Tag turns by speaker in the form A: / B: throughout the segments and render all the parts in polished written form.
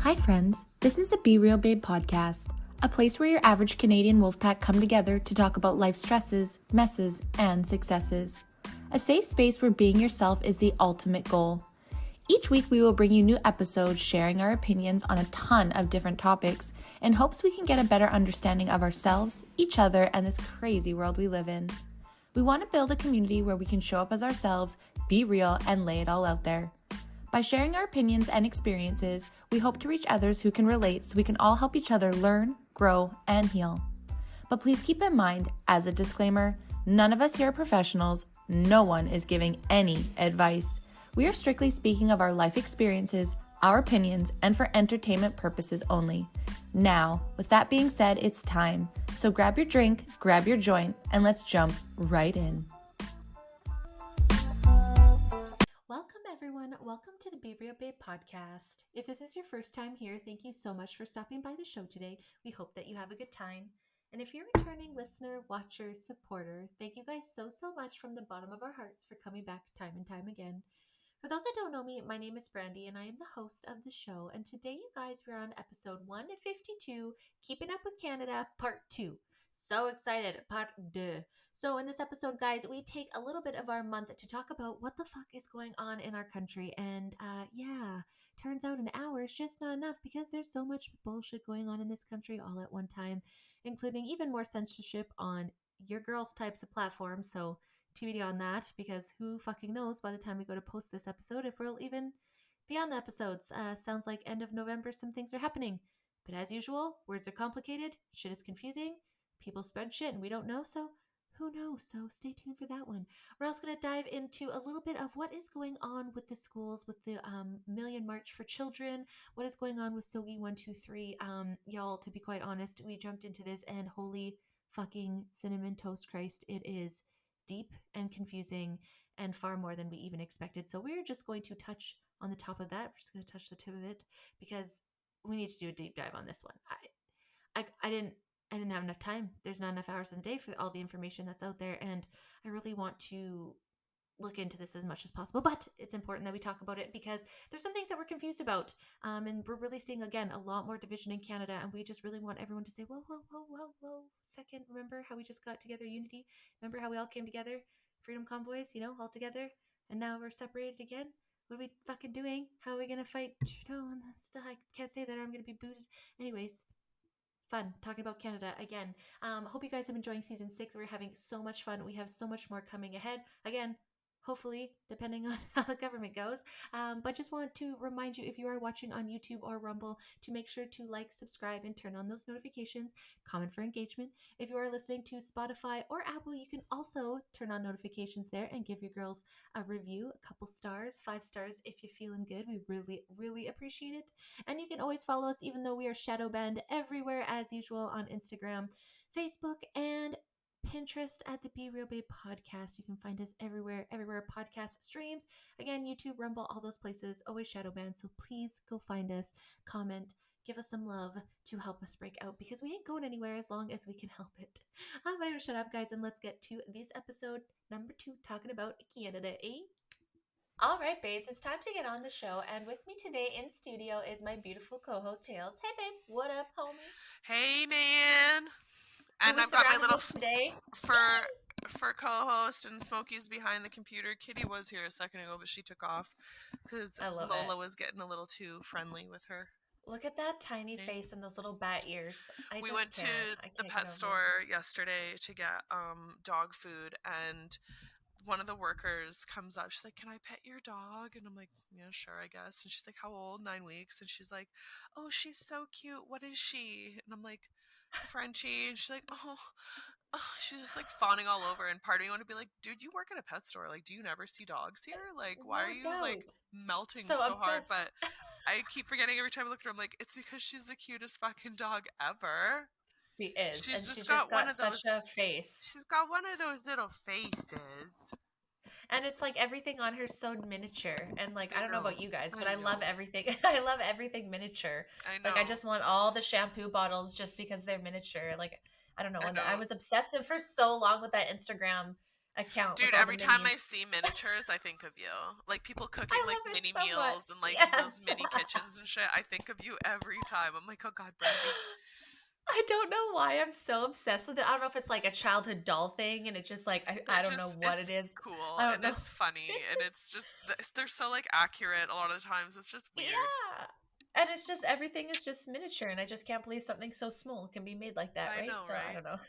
A: Hi friends, this is the Be Real Babe podcast, a place where your average Canadian wolfpack come together to talk about life stresses, messes, and successes. A safe space where being yourself is the ultimate goal. Each week we will bring you new episodes sharing our opinions on a ton of different topics in hopes we can get a better understanding of ourselves, each other, and this crazy world we live in. We want to build a community where we can show up as ourselves, be real, and lay it all out there. By sharing our opinions and experiences, we hope to reach others who can relate so we can all help each other learn, grow, and heal. But please keep in mind, as a disclaimer, none of us here are professionals. No one is giving any advice. We are strictly speaking of our life experiences, our opinions, and for entertainment purposes only. Now, with that being said, it's time. So grab your drink, grab your joint, and let's jump right in. Welcome, everyone. Welcome to the Be Real Babe podcast. If this is your first time here, thank you so much for stopping by the show today. We hope that you have a good time. And if you're a returning listener, watcher, supporter, thank you guys so much from the bottom of our hearts for coming back time and time again. For those that don't know me, my name is Brandy and I am the host of the show. And today, you guys, we're on episode 152, Keeping Up with Canada, Part 2. So excited, Part 2. So in this episode, guys, we take a little bit of our month to talk about what the fuck is going on in our country. And turns out an hour is just not enough because there's so much bullshit going on in this country all at one time, including even more censorship on your girls' types of platforms. So TBD on that, because who fucking knows by the time we go to post this episode if we'll even be on the episodes. Sounds like end of November, some things are happening. But as usual, words are complicated, shit is confusing, people spread shit and we don't know, so who knows? So stay tuned for that one. We're also going to dive into a little bit of what is going on with the schools, with the Million March for Children, what is going on with SOGI 123. Y'all, to be quite honest, we jumped into this and holy fucking cinnamon toast Christ, it is deep and confusing and far more than we even expected. So we're just going to touch on the top of that. We're just going to touch the tip of it because we need to do a deep dive on this one. I didn't have enough time. There's not enough hours in the day for all the information that's out there, and I really want to look into this as much as possible, but it's important that we talk about it because there's some things that we're confused about, and we're really seeing, again, a lot more division in Canada, and we just really want everyone to say, whoa, second, remember how we just got together, unity? Remember how we all came together, freedom convoys, all together, and now we're separated again? What are we fucking doing? How are we going to fight Trudeau and stuff? I can't say that, I'm going to be booted. Anyways, fun talking about Canada again. Hope you guys have been enjoying season 6. We're having so much fun. We have so much more coming ahead. Again, hopefully, depending on how the government goes. But just want to remind you, if you are watching on YouTube or Rumble, to make sure to like, subscribe, and turn on those notifications. Comment for engagement. If you are listening to Spotify or Apple, you can also turn on notifications there and give your girls a review, a couple stars, 5 stars if you're feeling good. We really appreciate it. And you can always follow us, even though we are shadow banned, everywhere as usual on Instagram, Facebook, and Pinterest at the Be Real Babe podcast. You can find us everywhere podcast streams. Again, YouTube, Rumble, all those places, always shadow banned. So please go find us, comment, give us some love to help us break out because we ain't going anywhere as long as we can help it. I'm going to shut up, guys, and let's get to this episode number 2, talking about Canada, eh? All right, babes, it's time to get on the show. And with me today in studio is my beautiful co-host, Hales. Hey, babe. What up, homie?
B: Hey, man. And
A: Who is
B: I've got my
A: surrounded
B: little
A: with today?
B: fur co-host, and Smokey's behind the computer. Kitty was here a second ago, but she took off because
A: I love
B: Lola
A: it.
B: was getting a little too friendly with her.
A: Look at that tiny
B: Yeah.
A: face and those little bat ears. I
B: We
A: just
B: went to
A: can't. I
B: the
A: can't get
B: pet
A: over it.
B: store yesterday to get dog food, and one of the workers comes up. She's like, "Can I pet your dog?" And I'm like, "Yeah, sure, I guess." And she's like, "How old?" 9 weeks. And she's like, "Oh, she's so cute. What is she?" And I'm like, "Frenchie." And she's like, "Oh, she's just like fawning all over." And part of me want to be like, "Dude, you work at a pet store. Like, do you never see dogs here? Like, why
A: No
B: are you like
A: doubt.
B: melting
A: So
B: so hard?"
A: obsessed.
B: But I keep forgetting every time I look at her. I'm like, it's because she's the cutest fucking dog ever.
A: She is. And
B: She's
A: she's
B: just
A: just
B: got one
A: got
B: of
A: such
B: those.
A: a face.
B: She's got one of those little faces.
A: And it's like everything on her is so miniature. And like, I don't know about you guys, but
B: I
A: I love
B: know.
A: everything. I love everything miniature.
B: I
A: Like, I
B: know.
A: just want all the shampoo bottles just because they're miniature. Like, I don't know.
B: I
A: And I
B: know.
A: was obsessive for so long with that Instagram account with
B: Dude,
A: all the
B: every time I
A: minis.
B: see miniatures, I think of you. Like people cooking
A: I
B: like
A: love it
B: mini
A: so much.
B: meals and like in those
A: Yes.
B: mini kitchens and shit. I think of you every time. I'm like, oh God, Brandy.
A: I don't know why I'm so obsessed with it. I don't know if it's like a childhood doll thing and it just like
B: They're
A: I don't know
B: just,
A: what it
B: it's
A: is.
B: cool
A: I don't
B: and
A: know.
B: it's funny
A: It's
B: and
A: just
B: it's just, they're so like accurate a lot of the times. It's just weird.
A: yeah. And it's just everything is just miniature and I just can't believe something so small can be made like that,
B: I
A: right?
B: know,
A: So I
B: right?
A: don't know.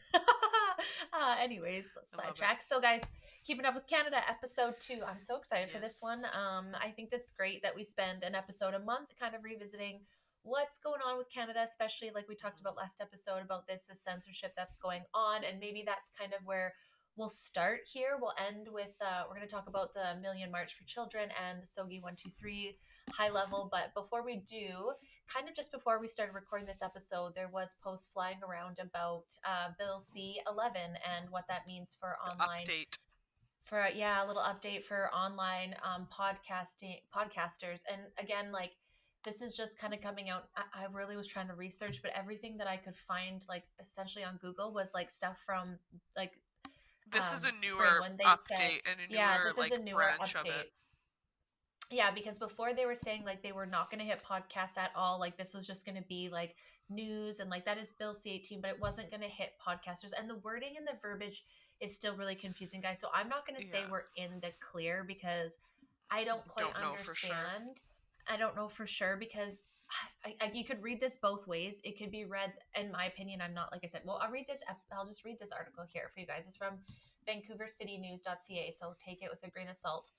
A: Anyways,
B: I love it.
A: sidetrack. So guys, keeping up with Canada episode 2. I'm so excited for this one.
B: Yes.
A: I think that's great that we spend an episode a month kind of revisiting what's going on with Canada, especially like we talked about
B: Mhm.
A: last episode about this censorship that's going on. And maybe that's kind of where we'll start here. We'll end with, we're going to talk about the Million March for Children and the SOGI 123 high level. But before we do, kind of just before we started recording this episode, there was posts flying around about Bill C-11 and what that means for
B: The
A: online
B: update.
A: for yeah a little update for online podcasters. And again, like this is just kind of coming out. I really was trying to research, but everything that I could find like essentially on Google was like stuff from like
B: This is a
A: spring
B: newer
A: when they said
B: update and a
A: yeah,
B: newer
A: this is
B: like
A: a newer
B: branch of it.
A: update. Yeah, because before they were saying like they were not going to hit podcasts at all. Like this was just going to be like news and like that is Bill C-18, but it wasn't going to hit podcasters. And the wording and the verbiage is still really confusing, guys. So I'm not going to say
B: Yeah.
A: we're in the clear because I don't quite
B: Don't know for sure.
A: understand. I don't know for sure because you could read this both ways. It could be read, in my opinion. I'm not, like I said, well, I'll read this. I'll just read this article here for you guys. It's from vancouvercitynews.ca. So take it with a grain of salt.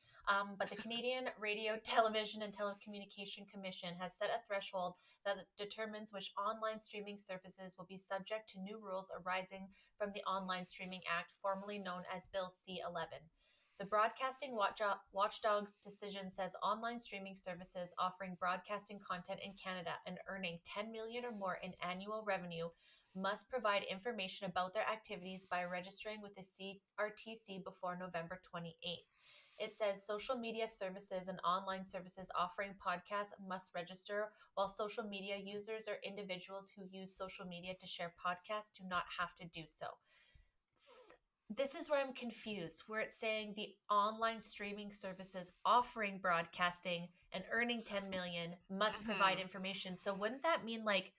A: But the Canadian Radio, Television, and Telecommunication Commission has set a threshold that determines which online streaming services will be subject to new rules arising from the Online Streaming Act, formerly known as Bill C-11. The Broadcasting Watchdog's decision says online streaming services offering broadcasting content in Canada and earning 10 million or more in annual revenue must provide information about their activities by registering with the CRTC before November 28th. It says social media services and online services offering podcasts must register, while social media users or individuals who use social media to share podcasts do not have to do so. This is where I'm confused, where it's saying the online streaming services offering broadcasting and earning 10 million must provide
B: Hmm.
A: information. So wouldn't that mean like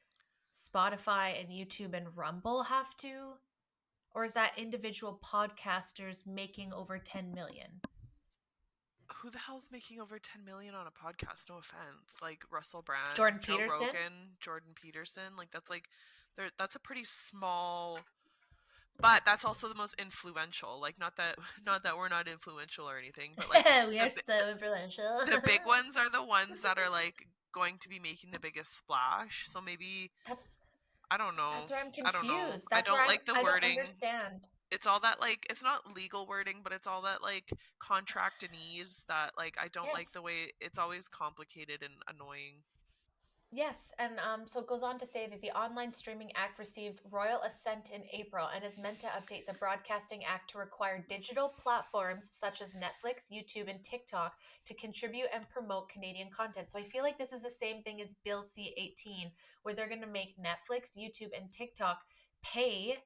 A: Spotify and YouTube and Rumble have to? Or is that individual podcasters making over 10 million?
B: Who the hell's making over 10 million on a podcast? No offense. Like Russell Brand,
A: Jordan
B: Joe
A: Peterson?
B: Rogan, Jordan Peterson. Like that's like that's a pretty small, but that's also the most influential. Like not that we're not influential or anything, but like
A: We
B: the
A: are so influential.
B: the big ones are the ones that are like going to be making the biggest splash. So maybe
A: that's
B: I don't know.
A: that's where I'm
B: I don't know.
A: confused.
B: I
A: That's where
B: don't like the
A: I don't
B: wording.
A: understand.
B: It's all that like it's not legal wording, but it's all that like contractinese that like I don't like
A: Yes.
B: the way it's always complicated and annoying.
A: Yes, and so it goes on to say that the Online Streaming Act received royal assent in April and is meant to update the Broadcasting Act to require digital platforms such as Netflix, YouTube, and TikTok to contribute and promote Canadian content. So I feel like this is the same thing as Bill C-18, where they're going to make Netflix, YouTube, and TikTok pay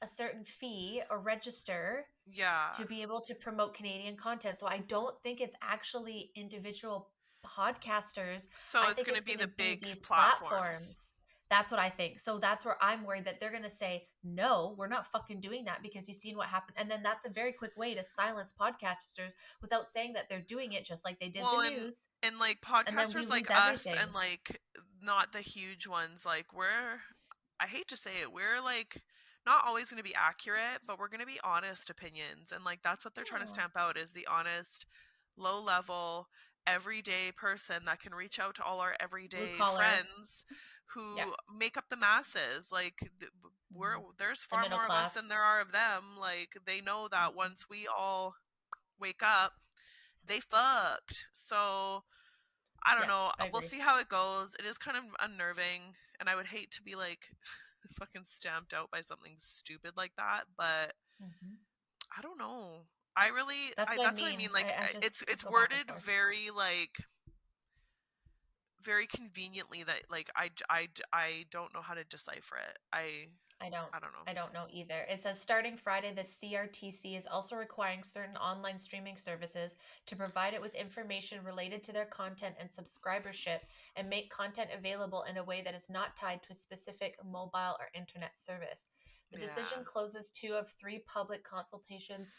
A: a certain fee or register
B: Yeah.
A: to be able to promote Canadian content. So I don't think it's actually individual podcasters.
B: So
A: I
B: it's
A: think
B: going to
A: it's
B: be
A: going
B: the
A: to be
B: big
A: these
B: platforms.
A: platforms. That's what I think. So that's where I'm worried that they're going to say, no, we're not fucking doing that because you've seen what happened. And then that's a very quick way to silence podcasters without saying that they're doing it just like they did the
B: Well,
A: news.
B: and like
A: And then we
B: podcasters like
A: lose
B: us
A: everything.
B: and like not the huge ones, like we're I hate to say it, we're like not always going to be accurate, but we're going to be honest opinions. And like that's what they're trying to
A: Yeah.
B: stamp out is the honest, low level, everyday person that can reach out to all our
A: Blue
B: everyday
A: collar.
B: friends
A: Yeah.
B: who make up the masses. Like we're
A: Mhm.
B: there's
A: The
B: far
A: middle
B: more of us
A: class.
B: than there are of them. Like they know that
A: Mhm.
B: once we all wake up, they fucked. So I don't
A: Yeah,
B: know.
A: I
B: We'll
A: agree.
B: see how it goes. It is kind of unnerving, and I would hate to be like fucking stamped out by something stupid like that. But
A: Hmm.
B: I don't know. I really,
A: That's
B: I
A: what I
B: that's what I
A: mean.
B: mean. Like
A: I
B: it's
A: just
B: it's
A: go back and
B: worded
A: forth.
B: very like very conveniently that like I don't know how to decipher it. I
A: I don't.
B: I don't know.
A: I don't know either. It says starting Friday, the CRTC is also requiring certain online streaming services to provide it with information related to their content and subscribership and make content available in a way that is not tied to a specific mobile or internet service. The
B: Yeah.
A: decision closes two of three public consultations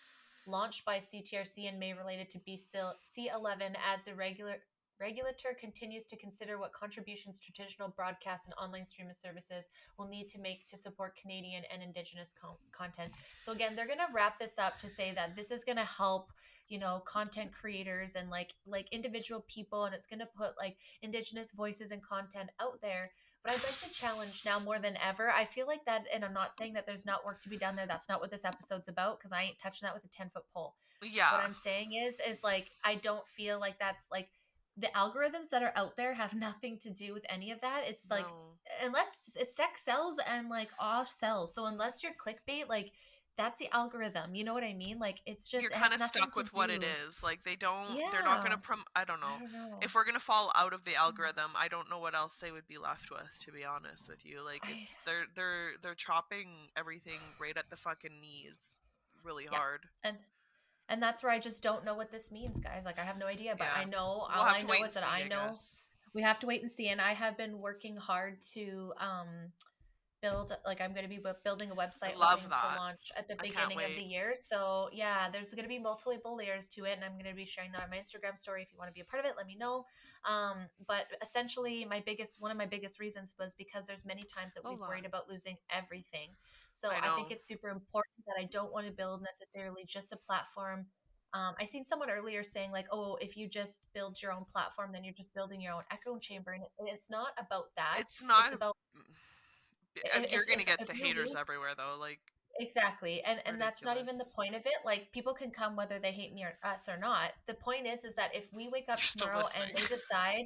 A: launched by CTRC in May related to BC11 as the regulator continues to consider what contributions traditional broadcast and online streaming services will need to make to support Canadian and Indigenous content. So again, they're going to wrap this up to say that this is going to help, content creators and like individual people, and it's going to put like Indigenous voices and content out there. But I'd like to challenge now more than ever. I feel like that, and I'm not saying that there's not work to be done there. That's not what this episode's about because I ain't touching that with a 10-foot pole. What
B: Yeah.
A: I'm saying is like I don't feel like that's like the algorithms that are out there have nothing to do with any of that. It's like
B: No.
A: unless it's sex sells and like off sells. So unless you're clickbait, like that's the algorithm. You know what I mean? Like it's
B: You're
A: just it
B: kind
A: has
B: of
A: nothing
B: stuck
A: to
B: with what it
A: do.
B: is. Like they're not going
A: Yeah.
B: to I don't
A: I
B: know.
A: don't know.
B: If we're going to fall out of the algorithm, I don't know what else they would be left with, to be honest with you. Like
A: I
B: it's they're chopping everything right at the fucking knees really
A: yeah.
B: hard.
A: And that's where I just don't know what this means, guys. Like I have no idea, but I
B: Yeah.
A: know
B: We'll
A: all
B: have
A: I
B: to wait
A: know
B: and
A: is that
B: see,
A: I
B: I
A: know
B: guess.
A: we have to wait and see. And I have been working hard to build like I'm going to be building a
B: I
A: website
B: love
A: hoping to
B: that.
A: launch at the
B: I can't
A: beginning of the
B: wait.
A: year. So yeah, there's going to be multiple layers to it, and I'm going to be sharing that on my Instagram story. If you want to be a part of it, let me know. But essentially one of my biggest reasons was because there's many times that we've
B: Hold
A: worried
B: on.
A: about losing everything. So
B: I
A: I think
B: know.
A: it's super important that I don't want to build necessarily just a platform. I seen someone earlier saying like, "Oh, if you just build your own platform, then you're just building your own echo chamber," and it's not about that.
B: It's
A: It's
B: not
A: about
B: you're
A: it's
B: going to get
A: if
B: the
A: you
B: haters
A: lose
B: everywhere though, like
A: exactly, and that's not even the
B: ridiculous.
A: point of it. Like people can come whether they hate me or us or not. The point is that if we wake
B: You're
A: up
B: still
A: tomorrow and
B: listening.
A: they decide,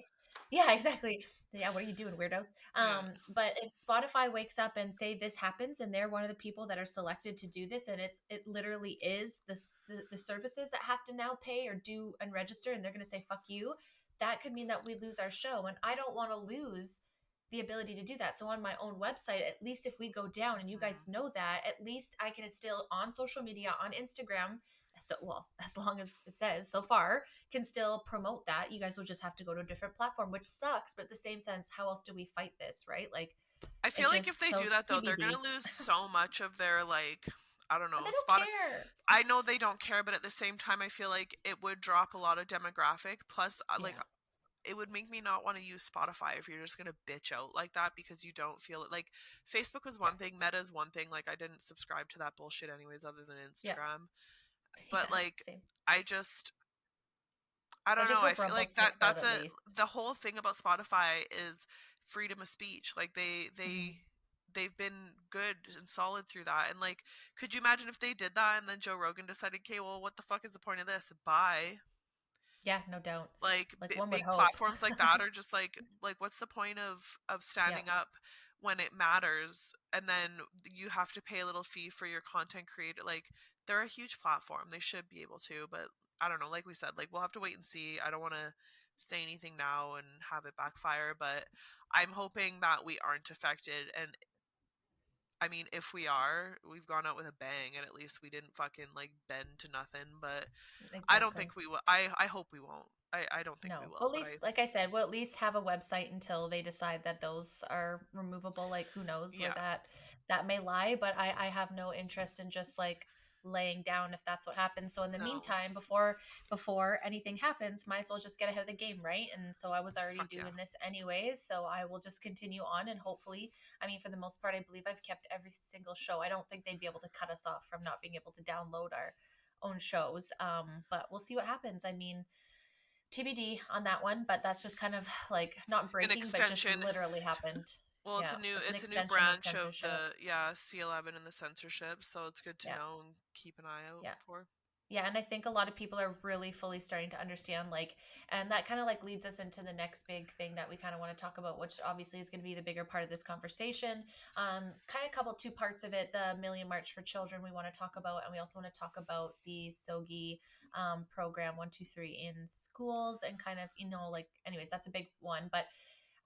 A: yeah, exactly, yeah, what are you doing, weirdos?
B: Yeah.
A: But if Spotify wakes up and say this happens, and they're one of the people that are selected to do this, and it literally is the services that have to now pay or do and register, and they're going to say fuck you, that could mean that we lose our show, and I don't want to lose the ability to do that. So on my own website, at least if we go down and you
B: Mhm.
A: guys know that, at least I can still on social media, on Instagram, so well, as long as it says so far, can still promote that. You guys will just have to go to a different platform, which sucks, but at the same sense, how else do we fight this, right? Like
B: I
A: it
B: feel like if
A: just
B: they
A: so
B: do that though, they're gonna
A: TBD.
B: lose so much of their like I don't
A: But
B: know
A: they don't
B: spot.
A: care.
B: I know they don't care, but at the same time, I feel like it would drop a lot of demographic. Plus, like
A: Yeah.
B: it would make me not want to use Spotify if you're just gonna bitch out like that because you don't feel it. Like Facebook was
A: Yeah.
B: one thing, Meta is one thing. Like I didn't subscribe to that bullshit anyways, other than
A: Yeah.
B: Instagram. But
A: Yeah.
B: like,
A: Same.
B: I just I
A: I
B: don't
A: just
B: know. I
A: hope
B: feel
A: Rumble
B: like
A: sticks out
B: that's
A: at
B: a
A: least.
B: the whole thing about Spotify is freedom of speech. Like
A: Mhm.
B: they've been good and solid through that. And like, could you imagine if they did that and then Joe Rogan decided, okay, well, what the fuck is the point of this? Bye.
A: Yeah, no doubt.
B: Like
A: Like one would
B: big
A: hope.
B: platforms like that are just like what's the point of
A: Yeah.
B: standing up when it matters and then you have to pay a little fee for your content creator. Like they're a huge platform, they should be able to, but I don't know, like we said, like we'll have to wait and see. I don't want to say anything now and have it backfire, but I'm hoping that we aren't affected. And I mean, if we are, we've gone out with a bang and at least we didn't fucking like bend to nothing. But I don't
A: Exactly.
B: think we will. I hope we won't. I don't think we
A: No. Well,
B: will,
A: at
B: but I
A: least, like I said, we'll at least have a website until they decide that those are removable. Like, who knows where
B: yeah,
A: that may lie? But I have no interest in just like laying down if that's what happens. So in the
B: no,
A: meantime, before anything happens, might as well just get ahead of the game, right? And so I was already
B: fuck yeah.
A: doing this anyways, so I will just continue on and hopefully, I mean, for the most part, I believe I've kept every single show. I don't think they'd be able to cut us off from not being able to download our own shows. But we'll see what happens. I mean, TBD on that one, but that's just kind of like not
B: An
A: breaking, but just
B: extension.
A: literally happened.
B: Well,
A: Yeah, it's an
B: it's a new
A: extension of
B: branch of
A: censorship.
B: the yeah C11 and the censorship, so it's good to
A: Yeah,
B: know and keep an eye out
A: yeah.
B: for.
A: Yeah, and I think a lot of people are really fully starting to understand like and that kind of like leads us into the next big thing that we kind of want to talk about, which obviously is going to be the bigger part of this conversation. Kind of couple two parts of it, the Million March for Children we want to talk about, and we also want to talk about the SOGI program 123 in schools and kind of, like anyways, that's a big one. But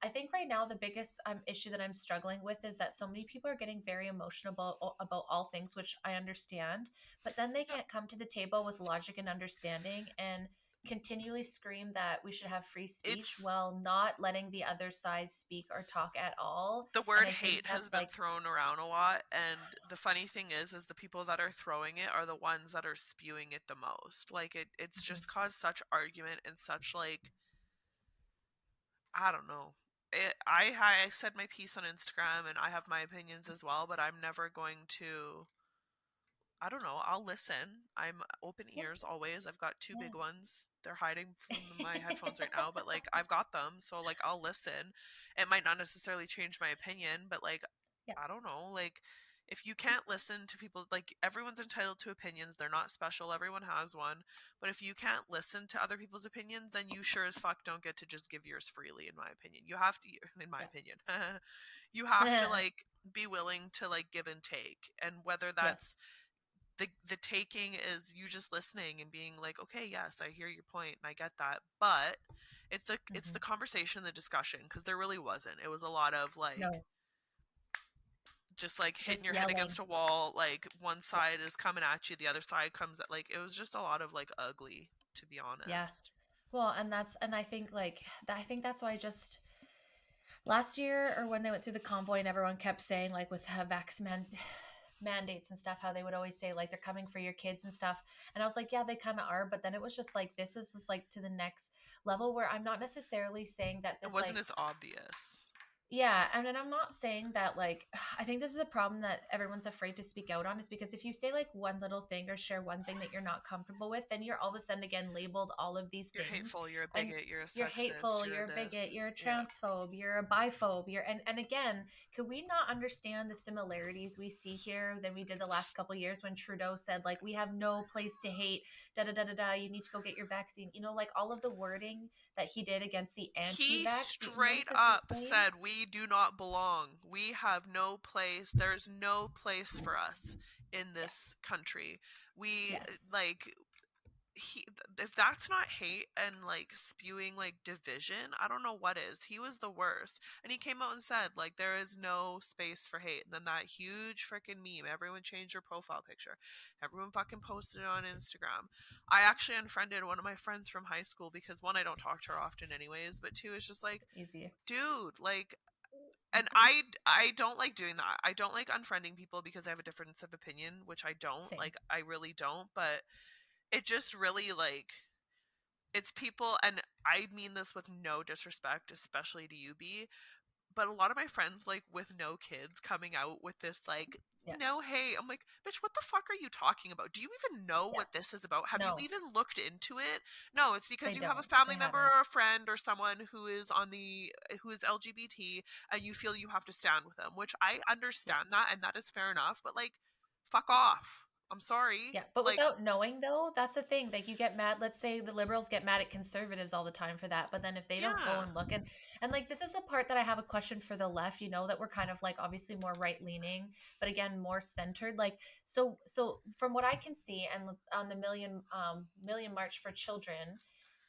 A: I think right now the biggest issue that I'm struggling with is that so many people are getting very emotional about all things, which I understand, but then they
B: Yeah.
A: can't come to the table with logic and understanding and continually scream that we should have free speech
B: It's
A: while not letting the other side speak or talk at all.
B: the
A: And
B: word
A: I think
B: hate has
A: that's
B: been
A: like,
B: thrown around a lot, and the funny thing is the people that are throwing it are the ones that are spewing it the most. Like it's
A: mhm,
B: just caused such argument and such like I don't know. I said my piece on Instagram and I have my opinions as well, but I'm never going to. I don't know. I'll listen. I'm open
A: yeah,
B: ears always. I've got two big
A: yes.
B: ones. They're hiding from my headphones right now, but like I've got them, so like I'll listen. It might not necessarily change my opinion, but like
A: Yeah.
B: I don't know. Like if you can't listen to people, like everyone's entitled to opinions. They're not special. Everyone has one. But if you can't listen to other people's opinions, then you sure as fuck don't get to just give yours freely, in my opinion. You have to, in my opinion, you have to
A: Yeah.
B: like be willing to like give and take, and whether
A: Yes.
B: that's the taking is you just listening and being like, okay, yes, I hear your point and I get that, but it's the
A: Hmm.
B: conversation, the discussion, because there really wasn't. It was a lot of like
A: No,
B: just like hitting
A: just
B: your head
A: yelling.
B: against a wall, like one
A: Yeah.
B: side is coming at you, the other side comes at, like it was just a lot of like ugly, to be
A: Yeah.
B: honest.
A: Well, and I think like I think that's why just last year or when they went through the convoy and everyone kept saying like with mandates and stuff how they would always say like they're coming for your kids and stuff, and I was like, yeah, they kind of are, but then it was just like this is just like to the next level where I'm not necessarily saying that
B: It
A: this
B: wasn't
A: like,
B: as obvious.
A: yeah, and then I'm not saying that like I think this is a problem that everyone's afraid to speak out on, is because if you say like one little thing or share one thing that you're not comfortable with, then you're all of a sudden again labeled all of these
B: You're
A: things,
B: hateful, you're a
A: and
B: bigot, you're a
A: you're
B: sexist,
A: hateful,
B: you're
A: you're a bigot,
B: this.
A: you're a
B: Yeah.
A: transphobe, you're a biphobe, you're and again, could we not understand the similarities we see here than we did the last couple of years when Trudeau said like we have no place to hate, da da da da da, you need to go get your vaccine, like all of the wording that he did against the
B: He
A: anti-vax, you
B: straight
A: notice it's the
B: up
A: same.
B: said, "We do not belong. We have no place. There's no place for us in
A: Yes.
B: this country. We
A: Yes.
B: like he if that's not hate and like spewing like division, I don't know what is. He was the worst. And he came out and said like there is no space for hate. And then that huge freaking meme, everyone changed their profile picture. Everyone fucking posted it on Instagram. I actually unfriended one of my friends from high school because one, I don't talk to her often anyways, but two, it's just like,
A: Easy.
B: dude, like, and I don't like doing that. I don't like unfriending people because I have a difference of opinion, which I don't.
A: Same.
B: Like I really don't, but it just really like it's people, and I mean this with no disrespect, especially to you, B, but a lot of my friends, like with no kids, coming out with this like,
A: Yeah.
B: no, hey, I'm like, bitch, what the fuck are you talking about? Do you even know
A: Yeah.
B: what this is about? Have you
A: No,
B: even looked into it? No, it's
A: they
B: because you have a
A: don't. They
B: family member
A: haven't.
B: or a friend or someone who is LGBT, and you feel you have to stand with them, which I
A: Yeah.
B: understand that, and that is fair enough, but like, fuck off. I'm sorry.
A: Yeah. But
B: Like,
A: without knowing though, that's the thing. Like you get mad, let's say the liberals get mad at conservatives all the time for that. But then if they don't go
B: yeah,
A: and look and like this is a part that I have a question for the left, that we're kind of like obviously more right leaning, but again more centered. Like so from what I can see and on the million March for Children,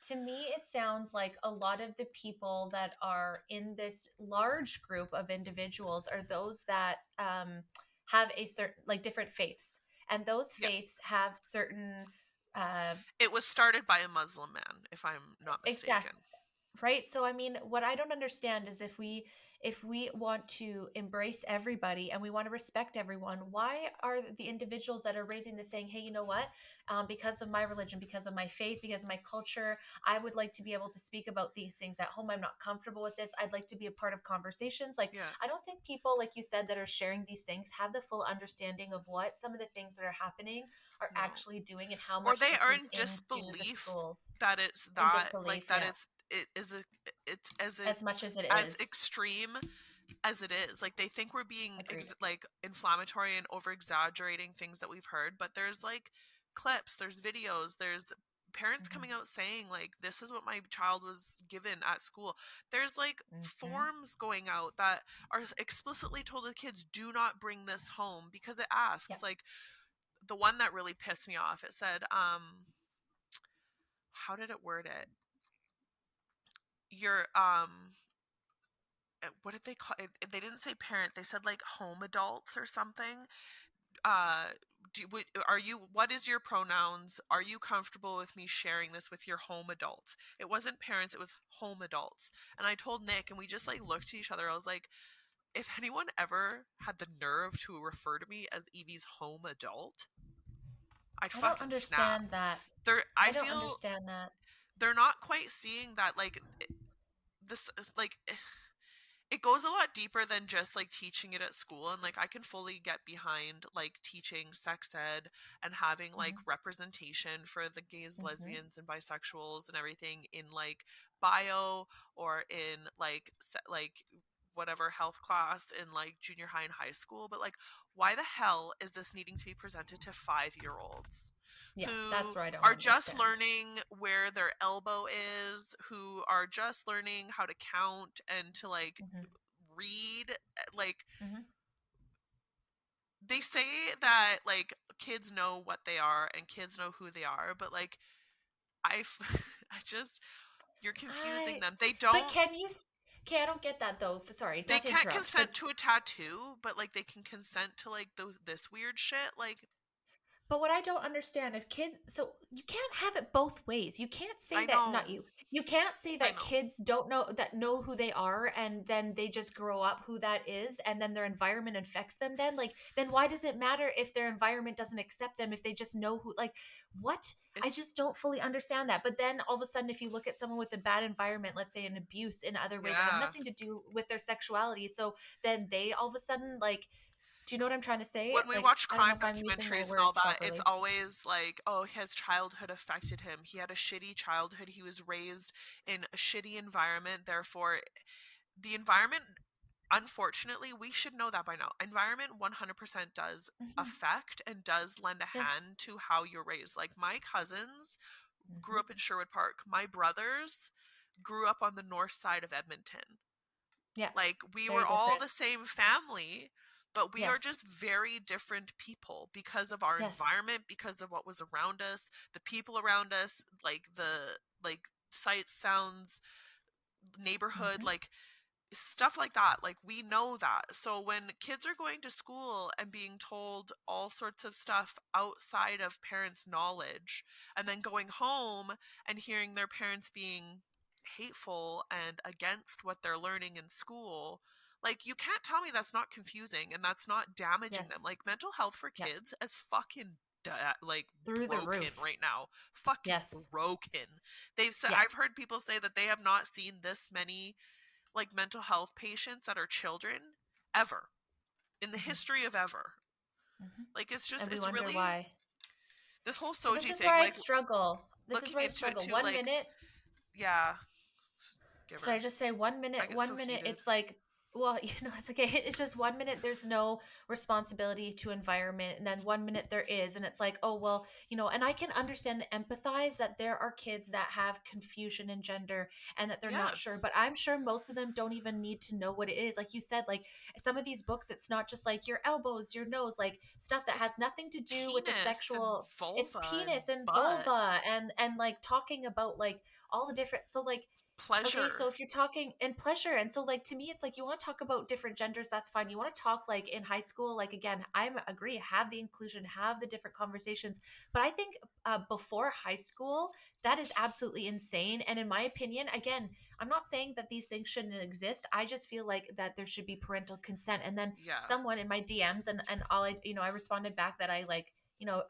A: to me it sounds like a lot of the people that are in this large group of individuals are those that have a certain like different faiths, and those
B: yeah.
A: faiths have certain uh
B: It was started by a Muslim man, if I'm not
A: exact
B: mistaken.
A: right. So I mean, what I don't understand is if we want to embrace everybody and we want to respect everyone, why are the individuals that are raising this saying, hey, you know what, because of my religion, because of my faith, because of my culture, I would like to be able to speak about these things at home. I'm not comfortable with this, I'd like to be a part of conversations. Like,
B: Yeah,
A: I don't think people like you said that are sharing these things have the full understanding of what some of the things that are happening are
B: no.
A: actually doing and how
B: Or
A: much
B: they
A: this
B: are
A: is
B: in
A: into the
B: disbelief
A: schools.
B: that it's
A: In
B: that, like
A: disbelief,
B: that
A: yeah,
B: it is a it's
A: as much as it
B: as
A: is.
B: extreme as it is. Like they think we're being
A: Agreed.
B: like inflammatory and over exaggerating things that we've heard, but there's like clips, there's videos, there's parents
A: Hmm.
B: coming out saying like this is what my child was given at school. There's like
A: Hmm.
B: forms going out that are explicitly told the kids do not bring this home because it
A: Yeah.
B: asks like the one that really pissed me off, it said how did it word it, your what did they call it? They didn't say parent, they said like home adults or something. Are you, what is your pronouns? Are you comfortable with me sharing this with your home adults? It wasn't parents, it was home adults. And I told Nick, and we just like looked at each other. I was like, if anyone ever had the nerve to refer to me as Evie's home adult, I'd
A: I don't
B: fucking snap.
A: understand that.
B: I
A: I don't
B: feel
A: understand that.
B: they're not quite seeing that, like, this, like, it goes a lot deeper than just like teaching it at school. And like I can fully get behind like teaching sex ed and having like
A: Hmm.
B: representation for the gays,
A: Hmm.
B: lesbians, and bisexuals and everything in like bio, or in like like whatever health class in like junior high and high school. But like, why the hell is this needing to be presented to 5-year olds
A: Yeah, that's
B: who
A: where I don't
B: are just
A: understand.
B: learning where their elbow is, who are just learning how to count and to like
A: Hmm.
B: read? Like,
A: Hmm.
B: they say that like kids know what they are and kids know who they are, but like I I just, you're confusing
A: I,
B: them. They
A: but
B: don't,
A: can you? Okay, I don't get that though. Sorry,
B: they
A: not to
B: can't
A: interrupt, but
B: consent to a tattoo, but like they can consent to like this weird shit. Like,
A: what I don't understand, if kids, so you can't have it both ways. You can't say
B: I
A: that, not
B: know,
A: you. You can't say
B: I
A: that
B: know.
A: kids don't know who they are, and then they just grow up who that is, and then their environment affects them. Then why does it matter if their environment doesn't accept them if they just know who? Like, what? I
B: It's,
A: just don't fully understand that. But then all of a sudden, if you look at someone with a bad environment, let's say an abuse in other ways that have
B: yeah.
A: nothing to do with their sexuality, so then they all of a sudden like, do you know what I'm trying to say?
B: When we
A: Like,
B: watch
A: I don't know
B: crime
A: if I'm using my
B: documentaries and all
A: words
B: that, it's
A: properly.
B: always like, oh, his childhood affected him. He had a shitty childhood. He was raised in a shitty environment. Therefore, the environment, unfortunately, we should know that by now. Environment 100% does
A: Hmm.
B: affect and does lend a
A: Yes.
B: hand to how you're raised. Like, my cousins grew
A: Hmm.
B: up in Sherwood Park. My brothers grew up on the north side of Edmonton.
A: Yeah.
B: Like, we were
A: Very
B: all
A: different.
B: the same family, but we are
A: Yes.
B: just very different people because of our
A: Yes.
B: environment, because of what was around us, the people around us, like the like sights, sounds, neighborhood,
A: Hmm.
B: like stuff like that. Like, we know that. So when kids are going to school and being told all sorts of stuff outside of parents' knowledge, and then going home and hearing their parents being hateful and against what they're learning in school, like, you can't tell me that's not confusing and that's not damaging them.
A: Yes.
B: Like, mental health for
A: Yeah.
B: kids is fucking like
A: Through the
B: broken
A: roof.
B: right now. Fucking
A: Yes.
B: broken. They've said,
A: Yeah.
B: I've heard people say that they have not seen this many like mental health patients that are children ever in the
A: Hmm.
B: history of ever.
A: Hmm.
B: Like, it's just,
A: And we
B: it's
A: wonder
B: really
A: why.
B: this whole
A: So this
B: SOGI
A: is where
B: thing,
A: I
B: like
A: struggle. This is
B: looking
A: where I
B: into it
A: struggle.
B: too,
A: One
B: like,
A: minute,
B: yeah,
A: sorry,
B: giver.
A: just say
B: I get so
A: 1 minute
B: heated.
A: it's like, well, it's okay. It's just 1 minute there's no responsibility to environment, and then 1 minute there is, and it's like, oh well, and I can understand and empathize that there are kids that have confusion in gender and that they're not sure,
B: Yes,
A: but I'm sure most of them don't even need to know what it is. Like you said, like some of these books, it's not just like your elbows, your nose, like stuff that
B: it's
A: has nothing to do with the
B: penis and
A: sexual. It's
B: vulva and
A: penis and
B: butt,
A: vulva and like talking about like all the different, so like, okay, so
B: pleasure.
A: if you're talking and pleasure, and so like to me, it's like you want to talk about different genders, that's fine. You want to talk like in high school, like again, I'm agree, have the inclusion, have the different conversations. But I think before high school, that is absolutely insane. And in my opinion, again, I'm not saying that these things shouldn't exist. I just feel like that there should be parental consent. And then
B: Yeah,
A: someone in my DMs and all I responded back that I like,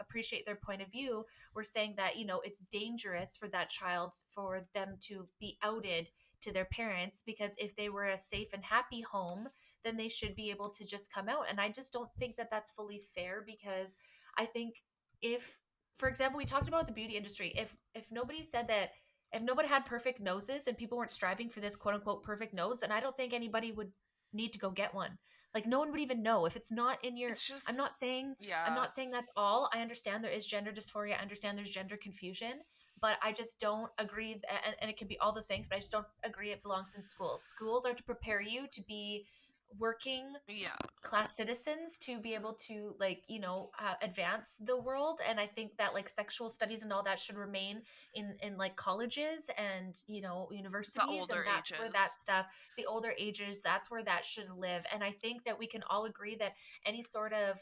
A: appreciate their point of view, we're saying that it's dangerous for that child for them to be outed to their parents, because if they were a safe and happy home, then they should be able to just come out. And I just don't think that that's fully fair, because I think, if for example, we talked about the beauty industry, if nobody said that, if nobody had perfect noses and people weren't striving for this quote unquote perfect nose, then I don't think anybody would need to go get one. Like no one would even know if it's not in your.
B: it's
A: i'm
B: just,
A: not saying I'm
B: yeah,
A: not saying that's all. I understand there is gender dysphoria. I understand there's gender confusion, but I just don't agree. And it can be all those things, but I just don't agree it belongs in schools. Schools are to prepare you to be working
B: Yeah.
A: class citizens to be able to, like, advance the world. And I think that like sexual studies and all that should remain in like colleges and
B: The
A: universities,
B: older
A: and that's where that
B: ages.
A: stuff, the older ages, that's where that should live. And I think that we can all agree that any sort of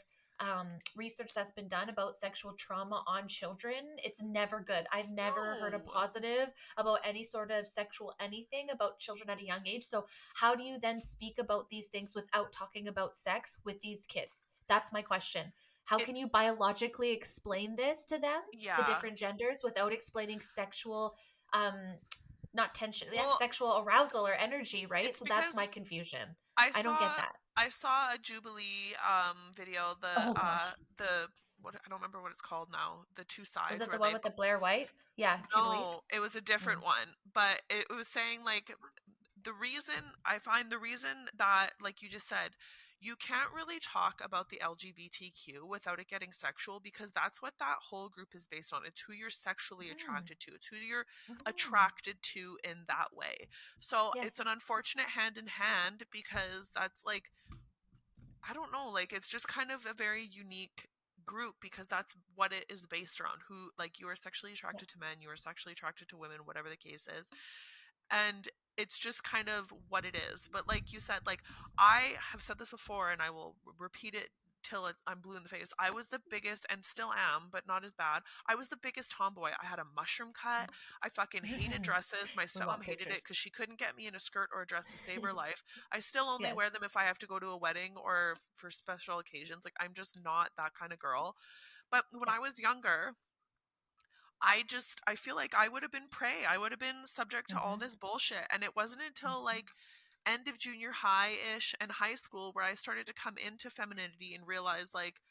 A: research that's been done about sexual trauma on children, it's never good. I've never heard a
B: No.
A: positive about any sort of sexual anything about children at a young age. So how do you then speak about these things without talking about sex with these kids? That's my question. How
B: It
A: can you biologically explain this to them, the
B: yeah.
A: different genders, without explaining sexual, um, not tension, yeah,
B: Well,
A: sexual arousal or energy, right?
B: it's
A: So that's my
B: because
A: confusion.
B: I
A: I don't get
B: saw
A: that.
B: I saw a Jubilee video,
A: Oh gosh.
B: the what, I don't remember what it's called now. The two
A: Was
B: sides
A: it the
B: where
A: one with the Blair White? Yeah, Jubilee.
B: no, it was a
A: Mm.
B: different one, but it was saying like the reason I find the reason that, like you just said, you can't really talk about the LGBTQ without it getting sexual, because that's what that whole group is based on. It's who you're sexually
A: Mm.
B: attracted to. It's who you're
A: Mhm.
B: attracted to in that way. So it's
A: Yes.
B: an unfortunate hand in hand, because that's like, I don't know, like it's just kind of a very unique group, because that's what it is based around. Who, like, you are sexually
A: Yeah.
B: attracted to men, you are sexually attracted to women, whatever the case is. And it's just kind of what it is. But like you said, like, I have said this before and I will repeat it till I'm blue in the face. I was the biggest, and still am, but not as bad. I was the biggest tomboy. I had a mushroom cut. I fucking hated dresses. My
A: We want
B: stepmom hated it
A: pictures.
B: because she couldn't get me in a skirt or a dress to save her life. I still only
A: Yes.
B: wear them if I have to go to a wedding or for special occasions. Like, I'm just not that kind of girl. But when
A: Yeah.
B: I was younger, I feel like I would have been prey. I would have been subject to all
A: Hmm.
B: this bullshit. And it wasn't until like end of junior high ish and high school where I started to come into femininity and realize, like,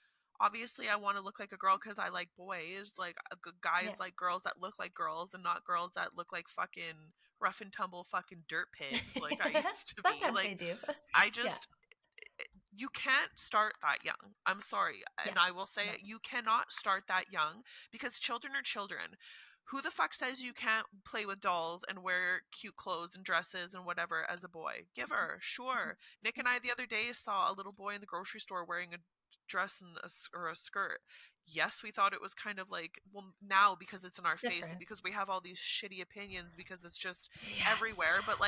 B: obviously I want to look like a girl because I like boys. Like,
A: Yeah.
B: guys like girls that look like girls and not girls that look like fucking rough and tumble fucking dirt pigs like I used to be.
A: Sometimes
B: Like,
A: they do.
B: I
A: Yeah.
B: just, you can't start that young. I'm sorry.
A: Yeah.
B: And I will say
A: No.
B: it, you cannot start that young, because children are children. Who the fuck says you can't play with dolls and wear cute clothes and dresses and whatever as a boy? Give her, sure. Nick and I the other day saw a little boy in the grocery store wearing a dress and or a skirt. Yes, we thought it was kind of like, well, now because it's in our face and
A: Different.
B: because we have all these shitty opinions because it's just
A: Yes.
B: everywhere. But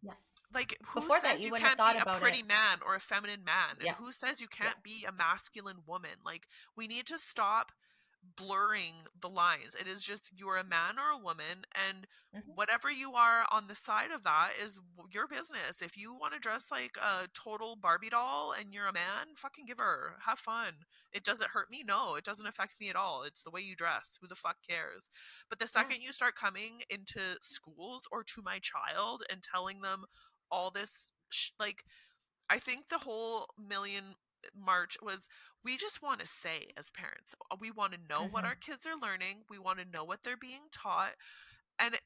A: Yeah.
B: like, who
A: Before that,
B: says
A: you
B: you
A: wouldn't have
B: can't
A: thought
B: be a
A: about it.
B: pretty man or a feminine man? And
A: Yeah.
B: who says you
A: Yeah.
B: can't be a masculine woman? Like, we need to stop blurring the lines. It is just, you're a man or a woman, and
A: Hmm.
B: whatever you are on the side of that is your business. If you want to dress like a total Barbie doll and you're a man, fucking give her. Have fun. It doesn't hurt me. No, it doesn't affect me at all. It's the way you dress. Who the fuck cares? But the
A: Yeah.
B: second you start coming into schools or to my child and telling them all this, like, I think the whole million march was, we just want to say as parents, we want to know what
A: Hmm.
B: our kids are learning, we want to know what they're being taught. And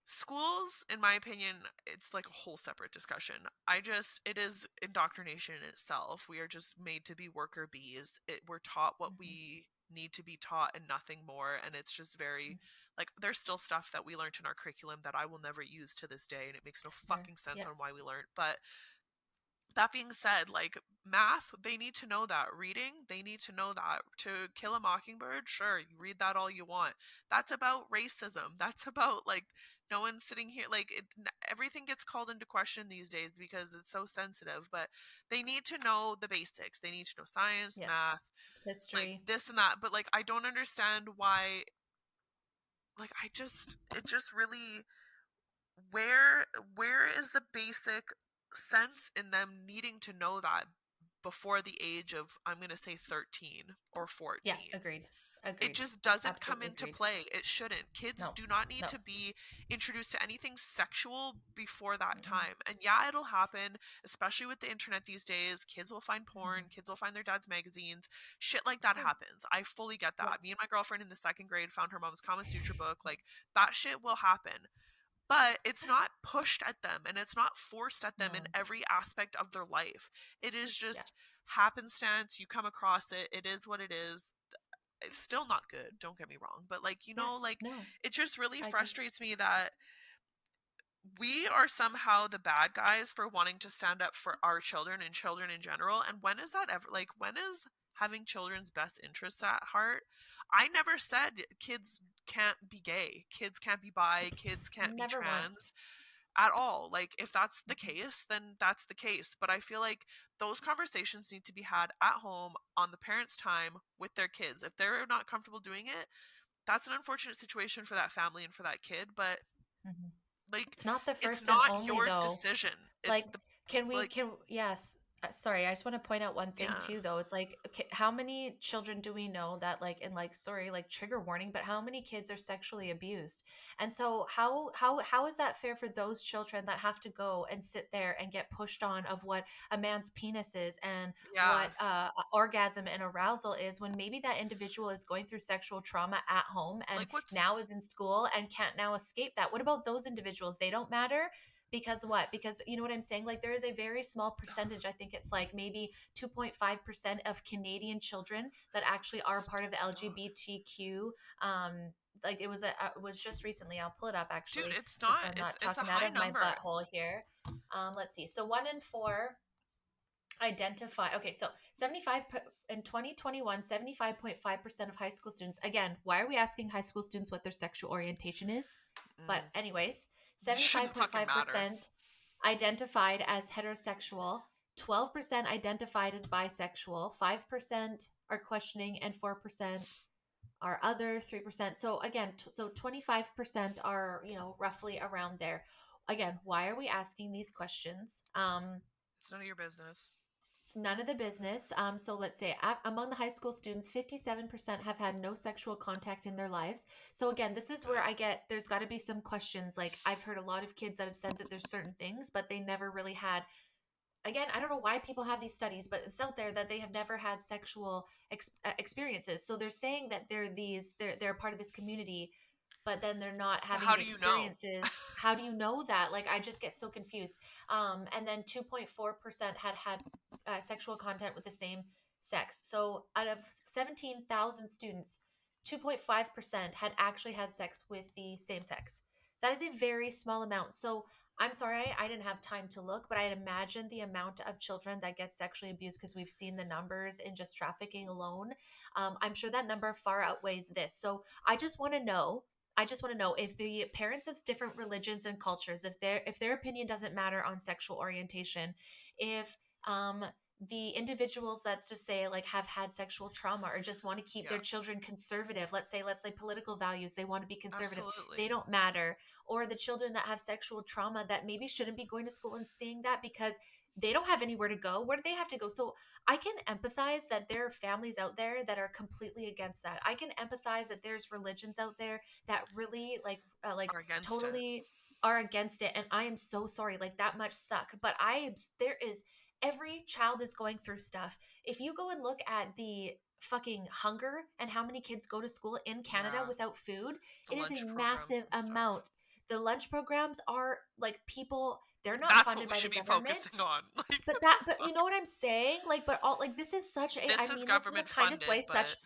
B: schools, in my opinion, it's like a whole separate discussion. It is indoctrination in itself. We are just made to be worker bees. We're taught what
A: Hmm.
B: we need to be taught and nothing more. And it's just very, like, there's still stuff that we learned in our curriculum that I will never use to this day, and it makes no
A: Sure.
B: fucking sense
A: Yeah.
B: on why we learned. But that being said, like, math, they need to know that. Reading, they need to know that. To Kill a Mockingbird, sure, you read that all you want. That's about racism. That's about, like, no one's sitting here, like, everything gets called into question these days because it's so sensitive. But they need to know the basics. They need to know science,
A: Yeah.
B: math, like
A: History.
B: this and that. But like, I don't understand why. Like, it just really, where is the basic sense in them needing to know that before the age of, I'm going to say, 13 or
A: Yeah.
B: 14?
A: Agreed.
B: It
A: Agreed.
B: just doesn't come
A: Absolutely
B: into
A: agreed.
B: play. It shouldn't. Kids
A: No.
B: do not need
A: No.
B: to be introduced to anything sexual before that
A: Mm-mm.
B: time. And yeah, it'll happen, especially with the internet these days. Kids will find porn,
A: Hmm.
B: kids will find their dad's magazines. Shit like that
A: Yes.
B: happens. I fully get
A: Yeah.
B: that. Me and my girlfriend in the second grade found her mom's Kama Sutra book. Like, that shit will happen, but it's not pushed at them and it's not forced at them in
A: No.
B: every aspect of their life. It is
A: Yeah.
B: just happenstance. You come across it. It is what it is. It's still not good. Don't get me wrong. But, like,
A: Yes.
B: like,
A: No.
B: it just really
A: I agree.
B: frustrates me that we are somehow the bad guys for wanting to stand up for our children and children in general. And when is that ever, like, when is having children's best interests at heart? I never said kids can't be gay, kids can't be bi, kids can't be
A: Never once.
B: trans at all. Like, if that's the
A: Mhm.
B: case, then that's the case. But I feel like those conversations need to be had at home on the parents' time with their kids. If they're not comfortable doing it, that's an unfortunate situation for that family and for that kid. But
A: Mhm.
B: like,
A: It's not the
B: it's
A: first and
B: not
A: only
B: your
A: though.
B: decision. It's
A: Like,
B: the,
A: can we,
B: like,
A: can, yes. Sorry, I just want to point out one thing
B: yeah,
A: too, though. It's like, okay, how many children do we know that, like, and like, sorry, like trigger warning, but how many kids are sexually abused? And so, how is that fair for those children that have to go and sit there and get pushed on of what a man's penis is and
B: yeah.
A: what orgasm and arousal is, when maybe that individual is going through sexual trauma at home and
B: Like, what's
A: now is in school and can't now escape that? What about those individuals? They don't matter because what? Because you know what I'm saying? Like there is a very small percentage, I think it's like maybe 2.5% of Canadian children that actually are part of the
B: stupid dog,
A: LGBTQ. Like it was just recently. I'll pull it up
B: dude?
A: actually,
B: It's
A: just so
B: not.
A: I'm
B: It's
A: not
B: it's a
A: talking out
B: high
A: of my
B: number.
A: butthole here. Let's see. So 1 in 4 identify. Okay, so 75 in 2021, 75.5% of high school students. Again, why are we asking high school students what their sexual orientation is? But
B: Mm,
A: anyways,
B: shouldn't fucking matter.
A: 75.5% identified as heterosexual, 12% identified as bisexual, 5% are questioning, and 4% are other, 3%. So again, so 25% are, roughly around there. Again, why are we asking these questions?
B: It's none of your business.
A: It's none of the business. So let's say among the high school students, 57% have had no sexual contact in their lives. So again, this is where
B: Yeah.
A: I get there's got to be some questions. Like I've heard a lot of kids that have said that there's certain things, but they never really had. Again, I don't know why people have these studies, but it's out there that they have never had sexual experiences. So they're saying that they're part of this community, but then they're not
B: But
A: having
B: how
A: the
B: do you know?
A: experiences. How do you know that? Like I just get so confused. And then 2.4% had sexual content with the same sex. So out of 17,000 students, 2.5% had actually had sex with the same sex. That is a very small amount. So I'm sorry, I didn't have time to look, but I'd imagine the amount of children that get sexually abused, because we've seen the numbers in just trafficking alone. I'm sure that number far outweighs this. So I just want to know. I just want to know if the parents of different religions and cultures, if their opinion doesn't matter on sexual orientation, if the individuals, let's just say, like have had sexual trauma or just want to keep their
B: Yeah,
A: children conservative, let's say political values, they want to be conservative, they
B: absolutely.
A: don't matter. Or the children that have sexual trauma that maybe shouldn't be going to school and seeing that because they don't have anywhere to go. Where do they have to go? So I can empathize that there are families out there that are completely against that. I can empathize that there's religions out there that really like
B: Are against it.
A: totally are against it, and I am so sorry, like that much suck. But I am there is every child is going through stuff. If you go and look at the fucking hunger and how many kids go to school in Canada
B: Yeah,
A: without food,
B: the
A: it is a
B: lunch programs
A: massive
B: and stuff.
A: amount. The lunch programs are like people, they're not
B: That's what
A: funded
B: we
A: by the
B: should be focusing
A: government.
B: on. Like,
A: But you know what I'm saying? Like, but all like this is such a,
B: this
A: I
B: is
A: mean this in the
B: government
A: kindest
B: funded,
A: way,
B: but
A: such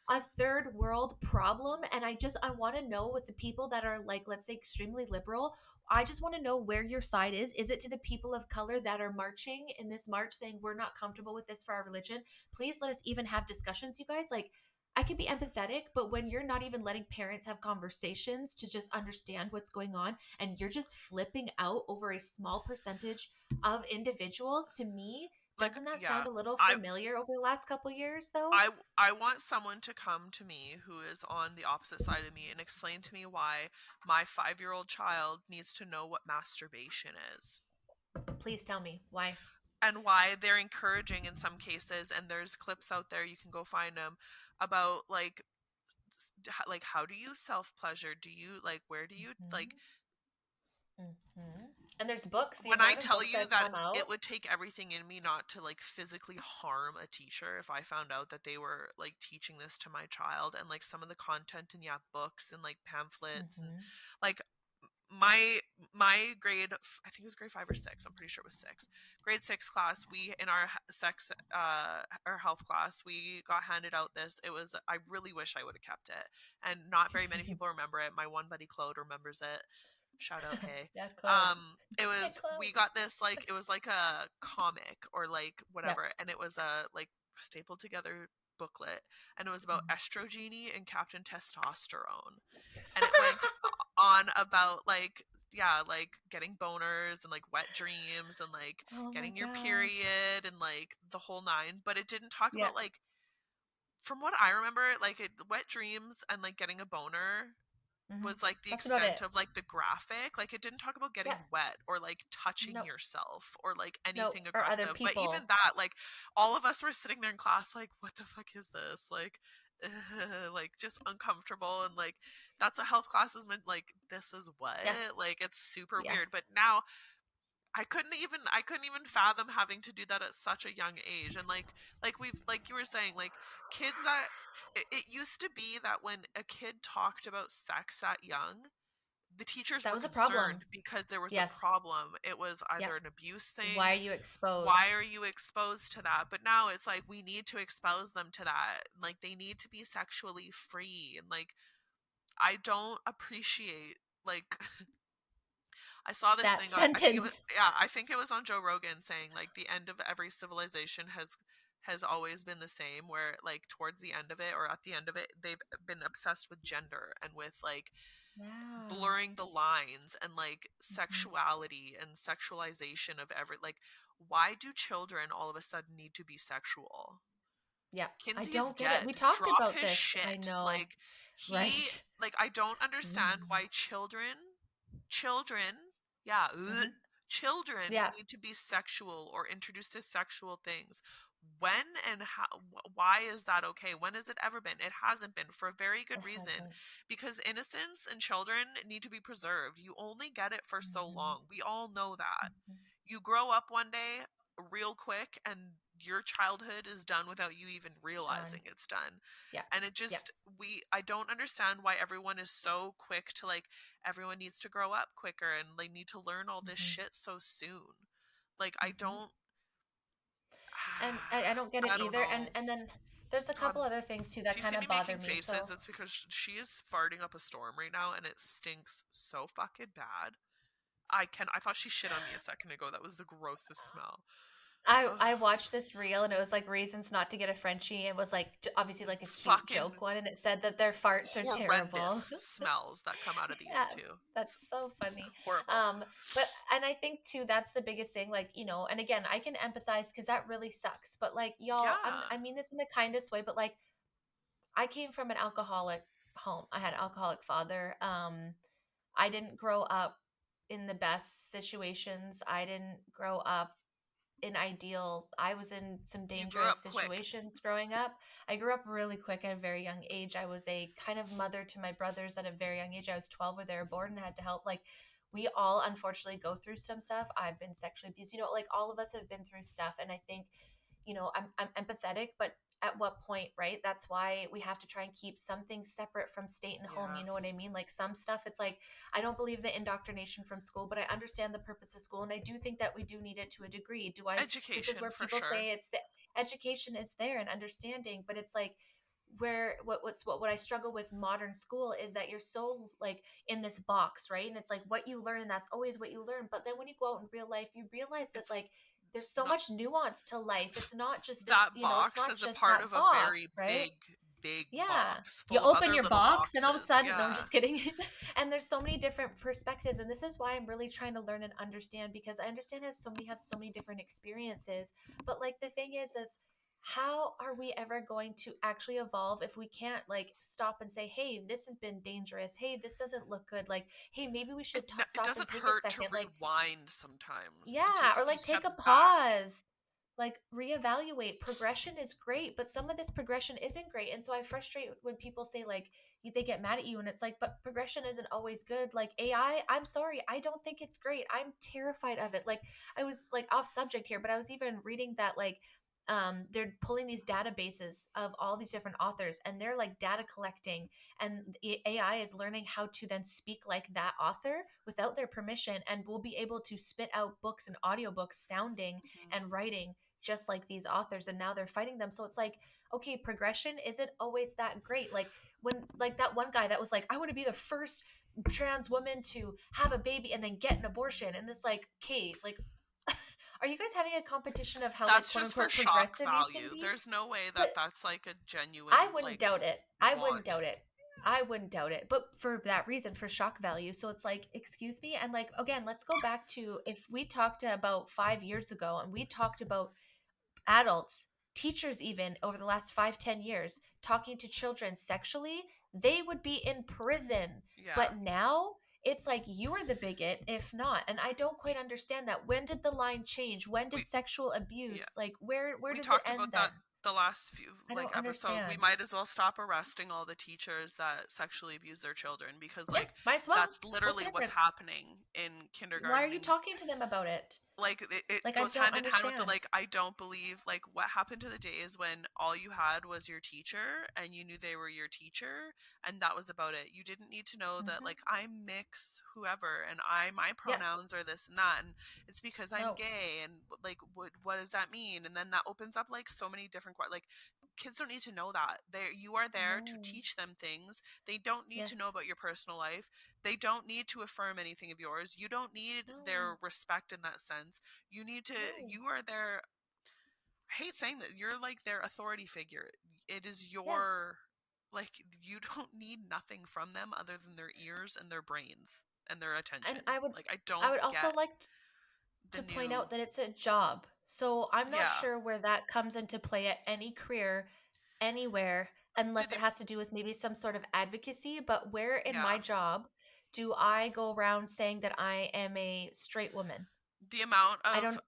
A: a third world problem. And I want to know, with the people that are like, let's say, extremely liberal, I just want to know where your side is. Is it to the people of color that are marching in this march saying we're not comfortable with this for our religion? Please let us even have discussions, you guys. Like, I can be empathetic, but when you're not even letting parents have conversations to just understand what's going on, and you're just flipping out over a small percentage of individuals, to me,
B: like,
A: doesn't that
B: yeah,
A: sound a little
B: I
A: familiar over the last couple years though?
B: I want someone to come to me who is on the opposite side of me and explain to me why my 5-year-old child needs to know what masturbation is.
A: Please tell me why.
B: And why they're encouraging in some cases, and there's clips out there, you can go find them, about like like, how do you self pleasure, do you like, where do you like,
A: Hmm. Hmm. And there's books, the
B: when I
A: amount of
B: tell
A: books that
B: you
A: have
B: that
A: come out.
B: it would take everything in me not to like physically harm a teacher if I found out that they were like teaching this to my child, and like some of the content in, yeah, books and like pamphlets and
A: Hmm.
B: like my my grade, I think it was grade 5 or 6, I'm pretty sure it was 6, grade 6 class, we in our sex our health class, we got handed out this. It was, I really wish I would have kept it, and not very many people remember it. My one buddy Claude remembers it. Shout out, hey.
A: Yeah, Chloe.
B: It
A: Hey,
B: was
A: Chloe.
B: we got this like it was like a comic or like
A: Yep.
B: whatever, and it was a like stapled together booklet, and it was about
A: Mhm.
B: estrogeny and Captain Testosterone, and it went on about like yeah like getting boners and like wet dreams and like
A: Oh my
B: getting your
A: gosh.
B: period and like the whole nine, but it didn't talk
A: Yeah.
B: about like from what I remember like wet dreams and like getting a boner
A: Hmm.
B: was like the
A: That's about
B: extent
A: it.
B: of like the graphic. Like it didn't talk about
A: Yeah.
B: getting wet or like touching
A: No.
B: yourself or like
A: No.
B: anything
A: Or other
B: aggressive. But even
A: people.
B: that, like all of us were sitting there in class like, what the fuck is this? Like like just uncomfortable and like that's what health class is meant like this is what?
A: Yes.
B: Like it's super weird.
A: Yes.
B: But now I couldn't even fathom having to do that at such a young age. And like we've like you were saying, like kids that it used to be that when a kid talked about sex that young, the teachers
A: That
B: were
A: was a problem.
B: concerned because there was a
A: Yes.
B: problem. It was either
A: Yep.
B: an abuse
A: Why
B: thing.
A: are you
B: Why
A: exposed?
B: are you exposed to that? But now it's like we need to expose them to that. Like they need to be sexually free. And like I don't appreciate like I saw this
A: That
B: thing on I think it was
A: sentence.
B: yeah, I think it was on Joe Rogan saying like the end of every civilization has always been the same where like towards the end of it or at the end of it they've been obsessed with gender and with like
A: Yeah.
B: blurring the lines and like
A: Hmm.
B: sexuality and sexualization of every like why do children all of a sudden need to be sexual?
A: Yeah. I
B: Kinsey is
A: don't get it. We
B: dead.
A: talked
B: Drop
A: about
B: his
A: this. I
B: shit.
A: know.
B: Like he
A: Right.
B: like I don't understand
A: Hmm.
B: why children, yeah,
A: Hmm.
B: children
A: Yeah.
B: need to be sexual or introduced to sexual things. When and how why is that okay? When has it ever been? It hasn't been for a very
A: It
B: good reason
A: hasn't.
B: because innocence and children need to be preserved. You only get it for so
A: Hmm.
B: long. We all know that.
A: Hmm.
B: You grow up one day real quick and your childhood is done without you even
A: Done.
B: realizing it's done.
A: Yeah.
B: And it
A: Yeah.
B: just I don't understand why everyone is so quick to like everyone needs to grow up quicker and they need to learn all this
A: Hmm.
B: shit so soon. Like I
A: Hmm.
B: don't
A: And I don't get it
B: I don't
A: either.
B: know.
A: And then there's a
B: God,
A: couple other things too
B: if
A: that
B: you
A: kind
B: see me
A: of bother
B: making
A: me.
B: faces,
A: So
B: it's because she is farting up a storm right now and it stinks so fucking bad. I thought she shit on me a second ago. That was the grossest smell. Ugh,
A: I watched this reel and it was like reasons not to get a Frenchie. It was like obviously like a cute
B: fucking
A: joke one, and it said that their farts are terrible.
B: horrendous smells that come out of these
A: Yeah,
B: two.
A: that's so funny.
B: Horrible.
A: Um, but and I think too that's the biggest thing. Like and again, I can empathize because that really sucks. But like y'all,
B: Yeah.
A: I mean this in the kindest way. But like I came from an alcoholic home. I had an alcoholic father. I didn't grow up in the best situations. I didn't grow up in ideal. I was in some
B: You grew
A: dangerous
B: up quick.
A: situations growing up. I grew up really quick at a very young age. I was a kind of mother to my brothers at a very young age. I was 12 when they were born and had to help. Like we all unfortunately go through some stuff. I've been sexually abused. Like all of us have been through stuff. And I think, I'm empathetic, but at what point, right? That's why we have to try and keep something separate from state and home.
B: Yeah.
A: You know what I mean? Like some stuff, it's like, I don't believe the indoctrination from school, but I understand the purpose of school. And I do think that we do need it to a degree. This is
B: Education
A: where
B: for
A: people
B: sure.
A: say it's the education is there and understanding, but it's like, where what I struggle with modern school is that you're so like in this box, right? And it's like what you learn and that's always what you learn, but then when you go out in real life you realize that
B: It's
A: like there's so
B: not
A: much nuance to life. It's not just
B: that
A: this, it's
B: box
A: not
B: is a
A: just
B: part
A: that
B: of a
A: box,
B: very
A: right?
B: big
A: Yeah.
B: box
A: You
B: full of
A: open
B: other
A: your
B: little
A: box and all of a
B: boxes.
A: sudden, no, I'm
B: Yeah.
A: just kidding. And there's so many different perspectives. And this is why I'm really trying to learn and understand, because I understand that so many have so many different experiences. But like the thing is how are we ever going to actually evolve if we can't like stop and say, hey, this has been dangerous. Hey, this doesn't look good. Like, hey, maybe we should
B: It
A: stop and
B: doesn't
A: take a
B: hurt to
A: second. Like,
B: rewind sometimes and
A: yeah,
B: take a
A: or
B: few
A: like take a
B: steps back.
A: pause, like reevaluate. Progression is great, but some of this progression isn't great. And so I frustrate when people say like they get mad at you and it's like, but progression isn't always good. Like AI, I'm sorry, I don't think it's great. I'm terrified of it. Like I was like off subject here, but I was even reading that like they're pulling these databases of all these different authors and they're like data collecting, and the AI is learning how to then speak like that author without their permission, and will be able to spit out books and audiobooks sounding
B: Mhm.
A: and writing just like these authors, and now they're fighting them. So it's like, okay, progression isn't always that great. Like when like that one guy that was like, I want to be the first trans woman to have a baby and then get an abortion. And it's like, okay, like, are you guys having a competition of how, like,
B: That's
A: quote
B: just for
A: unquote
B: shock
A: progressive you can
B: value.
A: be?
B: There's no way
A: But
B: that that's like a
A: I
B: genuine
A: wouldn't
B: like
A: doubt it. I wouldn't
B: want.
A: doubt it. I wouldn't doubt it. But for that reason, for shock value. So it's like, excuse me. And like, again, let's go back to if we talked about 5 years ago and we talked about adults, teachers, even over the last 5, 10 years, talking to children sexually, they would be in prison.
B: Yeah.
A: But now it's like you're the bigot, if not. And I don't quite understand that. When did the line change? When did
B: We
A: sexual
B: yeah.
A: abuse, like, where
B: We
A: does it
B: talked
A: end
B: about
A: then?
B: that the last few
A: I
B: like
A: don't
B: episode. We
A: understand.
B: might as well stop arresting all the teachers that sexually abuse their children because
A: Yeah,
B: like
A: might as well.
B: that's
A: What's the
B: literally what's
A: difference?
B: happening in
A: Why are
B: kindergarten
A: you
B: and
A: talking to them about it?
B: like it
A: Like, I
B: goes
A: don't
B: hand in hand with the
A: understand.
B: like I don't believe like what happened to the days when all you had was your teacher and you knew they were your teacher and that was about it. You didn't need to know that
A: Hmm.
B: like I mix whoever and I my
A: Yeah,
B: pronouns are this and that and it's because I'm
A: no,
B: gay and like what does that mean? And then that opens up like so many different like kids don't need to know that. You are there to
A: no,
B: teach them things. They don't need to know
A: yes,
B: about your personal life. They don't need to affirm anything of yours. You don't need
A: no,
B: their respect in that sense. You need to,
A: no,
B: you are their, I hate saying that, you're like their authority figure. It is
A: yes.
B: your, like, you don't need nothing from them other than their ears and their brains and their
A: And
B: attention. Like, I
A: I
B: don't
A: would also
B: get
A: like
B: the
A: to point
B: new,
A: out that it's a job. So I'm not
B: yeah.
A: sure where that comes into play at any career, anywhere,
B: Dude,
A: unless it has to do with maybe some sort of advocacy. But where in
B: yeah.
A: my job do I go around saying that I am a straight woman?
B: The amount
A: I
B: of,
A: don't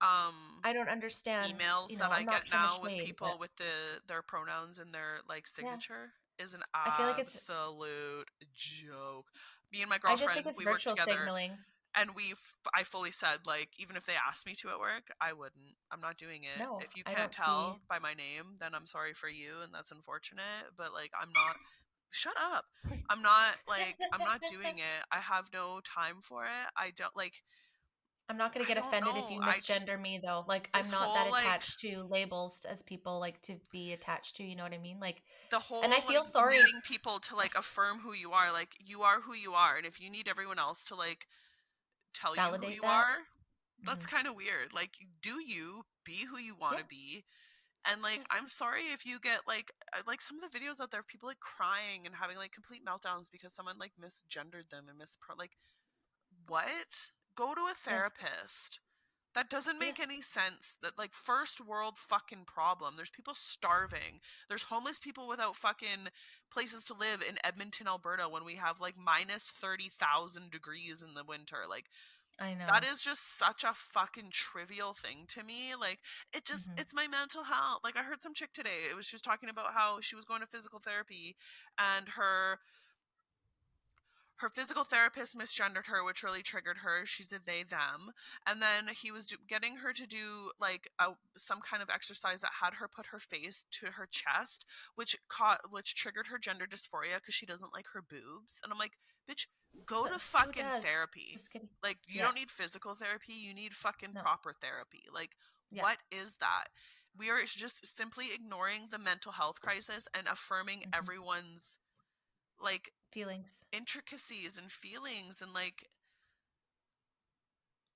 A: I don't understand,
B: emails that I
A: I'm not
B: get
A: trying to
B: now with
A: shade, but
B: people with their pronouns and their like
A: yeah,
B: signature is an
A: I feel like it's
B: absolute joke. Me and my
A: I just think
B: girlfriend,
A: it's
B: we worked
A: virtual
B: together
A: signaling.
B: and I fully said like even if they asked me to at work, I wouldn't. I'm not doing it.
A: No,
B: If you
A: I
B: can't
A: don't see.
B: tell by my name, then I'm sorry for you and that's unfortunate, but like I'm not shut up. I'm not doing it. I have no time for it. I don't like
A: I'm not going to
B: I
A: get
B: don't
A: offended if
B: know.
A: you
B: I
A: misgender
B: just
A: me though. Like, I'm
B: this
A: not that
B: whole like
A: attached to labels as people like to be attached to, you know what I mean? Like,
B: the
A: and I
B: whole
A: feel
B: like
A: sorry.
B: needing people to like affirm like you are who you are and if you need everyone else to like tell you who
A: Validate
B: you
A: that.
B: are that's
A: Hmm.
B: kind of weird like do you be who you want
A: Yeah.
B: to be and like
A: Yes.
B: I'm sorry if you get like some of the videos out there of people like crying and having like complete meltdowns because someone like misgendered them and like what? Go to a
A: Yes.
B: therapist. That doesn't make
A: Yes.
B: any sense. That like first world fucking problem. There's people starving. There's homeless people without fucking places to live in Edmonton, Alberta when we have like minus 30,000 degrees in the winter. Like
A: I
B: that
A: know.
B: is just such a fucking trivial thing to me. Like
A: Hmm.
B: it's my mental health. Like I heard some chick today. It was she was talking about how she was going to physical therapy and her physical therapist misgendered her, which really triggered her. She's a they them, and then he was getting her to do like some kind of exercise that had her put her face to her chest, which triggered her gender dysphoria because she doesn't like her boobs. And I'm like, bitch, go to
A: Who
B: fucking
A: does?
B: therapy.
A: Just kidding.
B: Like you
A: Yeah.
B: don't need physical therapy, you need fucking
A: No.
B: proper therapy. Like
A: Yeah.
B: what is that? We are just simply ignoring the mental health crisis and affirming
A: Hmm.
B: everyone's like
A: Feelings.
B: intricacies and feelings and like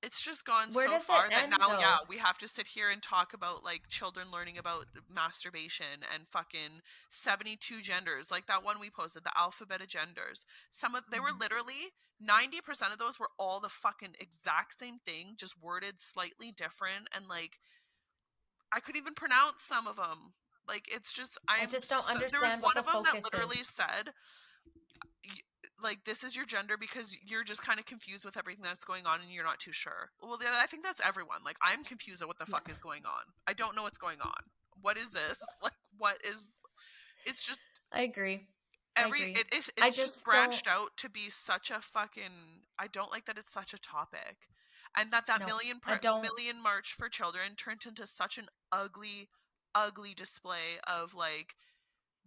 B: it's just gone
A: Where
B: so
A: does it
B: far that
A: end
B: now yeah
A: though?
B: we have to sit here and talk about like children learning about masturbation and fucking 72 genders like that one we posted the alphabet of genders some of they were
A: Hmm.
B: literally 90% of those were all the fucking exact same thing just worded slightly different and like I couldn't even pronounce some of them like it's just
A: I
B: I'm
A: just don't
B: so there was
A: understand what
B: one
A: the
B: of them that
A: focus is.
B: literally said like this is your gender because you're just kind of confused with everything that's going on and you're not too sure. Well, yeah, I think that's everyone. Like I'm confused at what the
A: Yeah.
B: fuck is going on. I don't know what's going on. What is this? Like what is it's just
A: I agree. I
B: every
A: agree. I
B: it's just
A: just don't
B: branched out to be such a fucking I don't like that it's such a topic. And that
A: no. I don't
B: million march for children turned into such an ugly display of like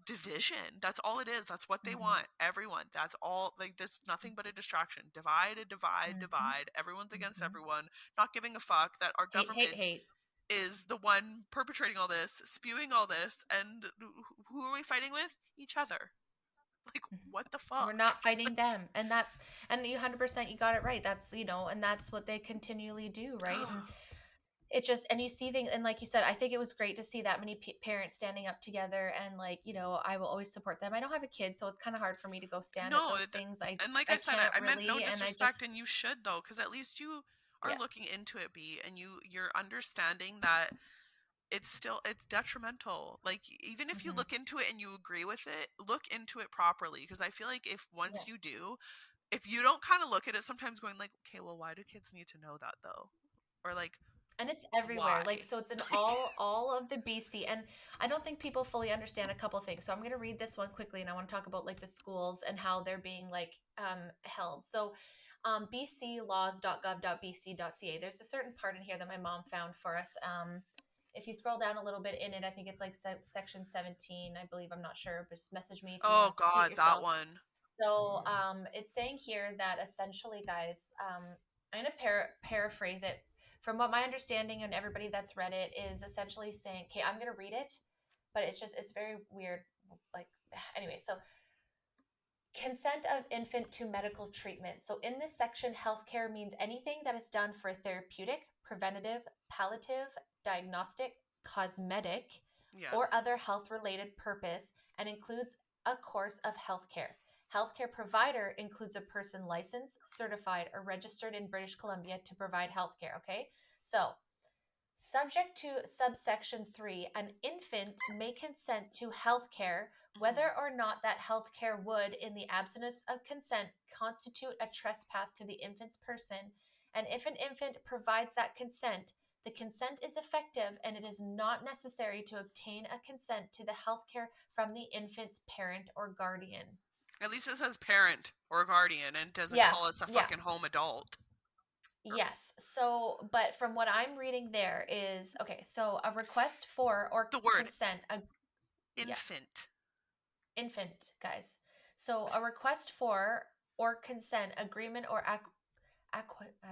B: division. That's all it is. That's what they
A: mhm,
B: want. Everyone. That's all like this nothing but a distraction.
A: mhm,
B: divide. Everyone's against
A: mhm.
B: everyone. Not giving a fuck that our
A: Hate, hate,
B: government
A: hate.
B: is the one perpetrating all this, spewing all this, and who are we fighting with? Each other. Like,
A: Mhm.
B: what the
A: We're
B: fuck?
A: not fighting them. And you 100% you got it right. That's, and that's what they continually do, right? And it just, and you see things, and like you said, I think it was great to see that many parents standing up together, and like, I will always support them. I don't have a kid, so it's kind of hard for me to go stand at
B: No,
A: those things. I
B: and like
A: I
B: I said,
A: can't
B: I meant no
A: really, and I
B: disrespect,
A: just,
B: and you should though, because at least you are
A: yeah.
B: looking into it, B, and you're understanding that it's detrimental. Like, even if you
A: Hmm.
B: look into it and you agree with it, look into it properly, because I feel like if
A: Yeah.
B: once you do, if you don't kind of look at it sometimes going like, okay, well, why do kids need to know that though? Or like,
A: And it's everywhere,
B: why?
A: like, so it's in
B: Like,
A: all of the BC. And I don't think people fully understand a couple things, so I'm going to read this one quickly, and I want to talk about like the schools and how they're being like held. So bclaws.gov.bc.ca, there's a certain part in here that my mom found for us. If you scroll down a little bit in it, I think it's like section 17, I believe. I'm not sure, but just message me if you
B: oh
A: want to see it
B: God, that
A: yourself.
B: one.
A: So it's saying here that essentially, guys, I'm going to paraphrase it. From what my understanding and everybody that's read it is essentially saying, okay, I'm going to read it, but it's very weird. Like, anyway, so consent of infant to medical treatment. So in this section, healthcare means anything that is done for a therapeutic, preventative, palliative, diagnostic, cosmetic,
B: Yeah.
A: or other health related purpose, and includes a course of healthcare. Healthcare provider includes a person licensed, certified, or registered in British Columbia to provide healthcare. Okay. So subject to subsection 3, an infant may consent to health care
B: Hmm.
A: whether or not that health care would, in the absence of consent, constitute a trespass to the infant's person. And if an infant provides that consent, the consent is effective, and it is not necessary to obtain a consent to the health care from the infant's parent or guardian.
B: At least it says parent or guardian and doesn't
A: Yeah,
B: call us a
A: yeah.
B: fucking home adult. Or
A: Yes. So, but from what I'm reading there is okay. So, a request for or
B: the word
A: consent, yeah,
B: infant.
A: infant, guys. So a request for or consent agreement or I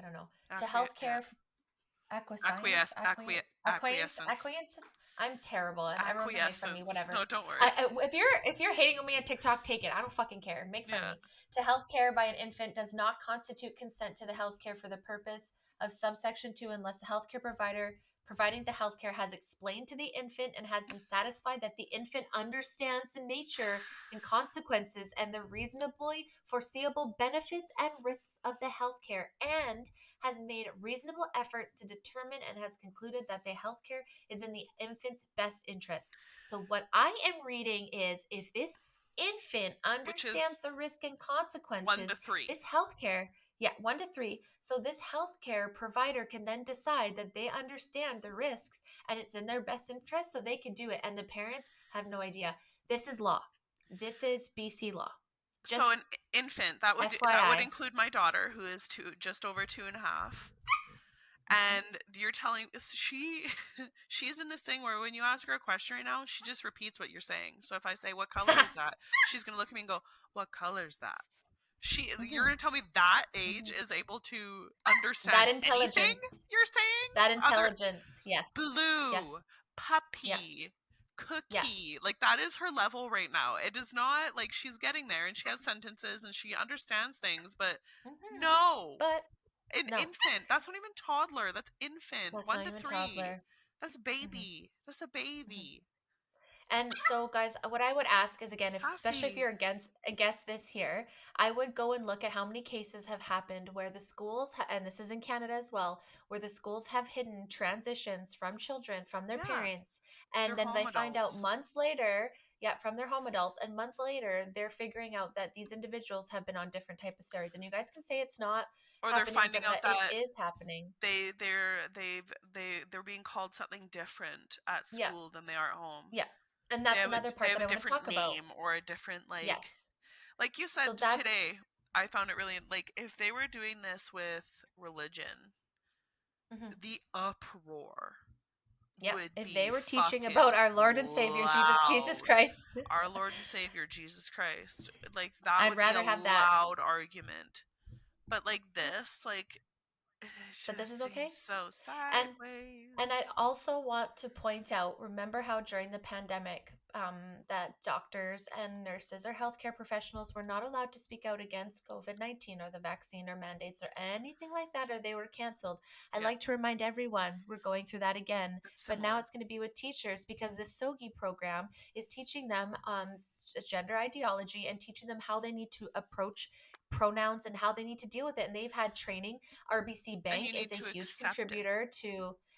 A: don't know, to
B: Yeah.
A: healthcare acquiescence,
B: Acquiescence.
A: acquiescence. I'm terrible, and everyone's gonna make fun of me.
B: Acquiescence.
A: Whatever.
B: No, don't worry.
A: If you're hating on me on TikTok, take it. I don't fucking care. Make fun of
B: Yeah.
A: me. To healthcare by an infant does not constitute consent to the healthcare for the purpose of subsection 2 unless the healthcare provider providing the healthcare has explained to the infant and has been satisfied that the infant understands the nature and consequences and the reasonably foreseeable benefits and risks of the healthcare, and has made reasonable efforts to determine and has concluded that the healthcare is in the infant's best interest. So, what I am reading is if this infant
B: Which
A: understands
B: is
A: the risk and
B: one to
A: consequences,
B: three.
A: this healthcare, yeah, 1 to 3. So, this healthcare provider can then decide that they understand the risks and it's in their best interest, so they can do it. And the parents have no idea. This is law. This is BC law.
B: So an
A: Just
B: infant that would
A: FYI.
B: include my daughter, who is just over 2.5.
A: Mm-hmm.
B: And you're telling she's in this thing where when you ask her a question right now, she just repeats what you're saying. So if I say, what color is that, she's gonna look at me and go, what color is that? You're
A: Mm-hmm.
B: gonna tell me that
A: Mm-hmm.
B: age is able to understand
A: That
B: anything
A: intelligence.
B: you're saying?
A: That
B: Other
A: intelligence. Yes.
B: blue,
A: Yes. Yeah.
B: puppy,
A: Yeah.
B: cookie. Like, that is her level right now. It is not like she's getting there and she has sentences and she understands things, but
A: Mm-hmm.
B: no.
A: But
B: An
A: no,
B: infant. That's not even toddler. That's infant.
A: that's
B: One
A: not
B: to
A: even
B: three.
A: toddler.
B: That's
A: Mm-hmm.
B: baby. That's a
A: Mm-hmm.
B: baby.
A: And so, guys, what I would ask is again, if especially if
B: Sassy.
A: you're against this here, I would go and look at how many cases have happened where the schools, and this is in Canada as well, where the schools have hidden transitions from children from their
B: Yeah.
A: parents,
B: They're
A: and then they
B: home
A: find out
B: adults.
A: months later, yeah, from their home adults, and month later they're figuring out that these individuals have been on different type of steroids. And you guys can say it's not
B: Or they're
A: happening,
B: finding
A: but
B: out
A: it
B: that
A: is happening.
B: they're being called something different at
A: Yeah,
B: school than they are at home.
A: yeah, and
B: They
A: that's
B: have a
A: another
B: they
A: part
B: have
A: that
B: a
A: I want to
B: different
A: talk about.
B: name or a different,
A: Yes.
B: like you
A: So
B: said
A: that's
B: today. I found it really, like, if they were doing this with religion,
A: mhm.
B: the uproar
A: Yep.
B: would
A: If they
B: be
A: were teaching
B: fucking
A: about our Lord and Savior Jesus
B: loud.
A: Christ,
B: Our Lord and Savior Jesus Christ. Like, that
A: I'd
B: would be a
A: rather have that.
B: loud argument. But like
A: Yep.
B: this, like, it
A: But this
B: just
A: is
B: seems
A: okay.
B: so
A: And and I
B: sideways.
A: also want to point out, remember how during the pandemic, um, that doctors and nurses or healthcare professionals were not allowed to speak out against COVID-19 or the vaccine or mandates or anything like that, or they were canceled. I
B: Yep.
A: like to remind everyone we're going through that again,
B: It's
A: but now
B: similar.
A: it's going to be with teachers because this SOGI program is teaching them gender ideology and teaching them how they need to approach pronouns and how they need to deal with it. And they've had training. RBC
B: And you
A: Bank is
B: need
A: a
B: to
A: huge
B: accept it.
A: contributor to,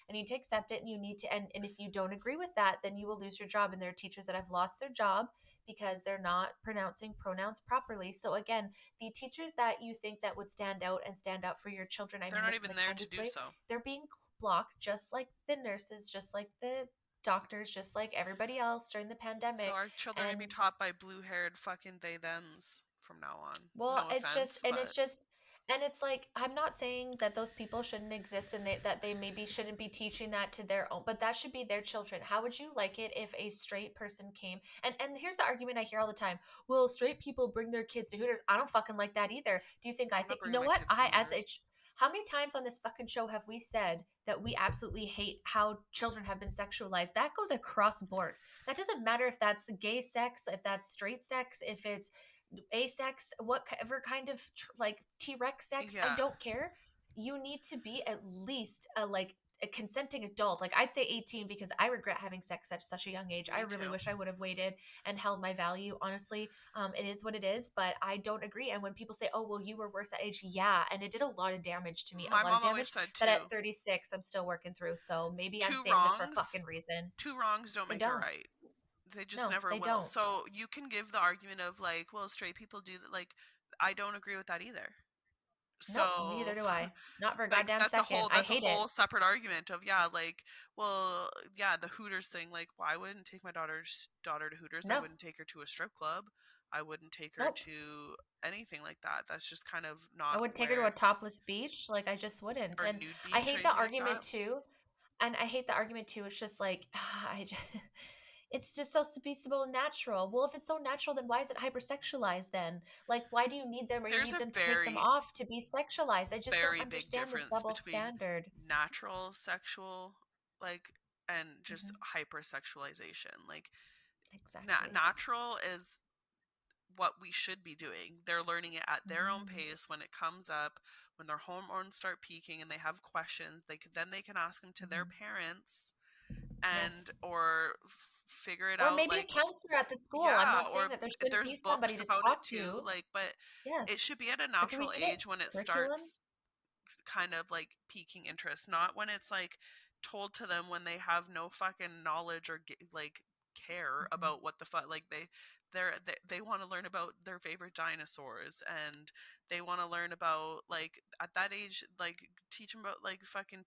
A: and you need to accept it, and you need to, and if you don't agree with that, then you will lose your job. And there are teachers that have lost their job because they're not pronouncing pronouns properly. So again, the teachers that you think that would stand out and stand up for your children, I
B: They're
A: mean
B: not
A: this in
B: even
A: the
B: there to
A: kindest
B: do
A: way,
B: so.
A: they're being blocked just like the nurses, just like the doctors, just like everybody else during the
B: So
A: pandemic.
B: our children are gonna be
A: And
B: taught by blue-haired fucking they thems from now on.
A: well,
B: No
A: it's just,
B: offense,
A: and
B: but
A: it's just, and it's like, I'm not saying that those people shouldn't exist and that they maybe shouldn't be teaching that to their own, but that should be their children. How would you like it if a straight person came? And here's the argument I hear all the time. Well, straight people bring their kids to Hooters. I don't fucking like that either. Do you think
B: I'm not
A: you
B: bringing
A: know
B: my
A: what?
B: kids to Hooters.
A: How many times on this fucking show have we said that we absolutely hate how children have been sexualized? That goes across board. That doesn't matter if that's gay sex, if that's straight sex, if it's asex, whatever kind of like T-Rex sex, I
B: Yeah,
A: don't care. You need to be at least a consenting adult. Like I'd say 18 because I regret having sex at such a young age. I
B: me
A: really
B: too.
A: wish I would have waited and held my value. Honestly, it is what it is, but I don't agree. And when people say, "Oh, well, you were worse at age," yeah, and it did a lot of damage to me, a
B: My
A: lot of
B: mom always
A: damage
B: said
A: that at
B: too,
A: 36 I'm still working through. So maybe I'm
B: two
A: saying this for a
B: wrongs,
A: fucking reason.
B: two wrongs don't
A: They
B: make it
A: don't.
B: right. They just
A: No,
B: never
A: they
B: will.
A: don't.
B: So you can give the argument of like, well, straight people do that. Like, I don't agree with that either.
A: Nope,
B: So
A: neither do I. Not for a
B: like
A: goddamn second. I
B: that's a
A: hate it.
B: whole separate argument of yeah, like, well, yeah, the Hooters thing, like, well, I wouldn't take my daughter to Hooters. I
A: No,
B: wouldn't take her to a strip club. I wouldn't take her
A: nope.
B: to anything like that. That's just kind of
A: I
B: not
A: would take her to a
B: where,
A: topless beach. Like I just wouldn't.
B: or
A: And
B: nude
A: I
B: beach or
A: hate the
B: anything like
A: argument
B: that.
A: too. And I hate the argument too. It's just like it's just so peaceable and natural. Well, if it's so natural, then why is it hypersexualized then? Like why do you need them or you
B: There's
A: need
B: a
A: them to take them
B: very,
A: off to be sexualized? I just don't
B: very big
A: understand this
B: difference
A: double
B: between
A: standard.
B: natural sexual, like, and just
A: Hmm.
B: hypersexualization. Like,
A: Exactly.
B: natural is what we should be doing. They're learning it at their own
A: Hmm.
B: pace when it comes up, when their hormones start peaking and they have questions, they can ask them to their
A: Hmm.
B: parents and
A: Yes.
B: or figure it
A: Or
B: out
A: maybe a
B: like
A: counselor at the school. I'm
B: yeah,
A: not saying
B: or
A: that there shouldn't
B: there's
A: be somebody
B: books
A: to
B: about it
A: talk
B: too,
A: to.
B: like, but it
A: Yes.
B: should be at a
A: But can we
B: natural
A: get
B: age when it
A: curriculum?
B: starts kind of like piquing interest, not when it's like told to them when they have no fucking knowledge or like care
A: Hmm.
B: about what the fuck, like they want to learn about their favorite dinosaurs, and they want to learn about, like, at that age, like, teach them about like fucking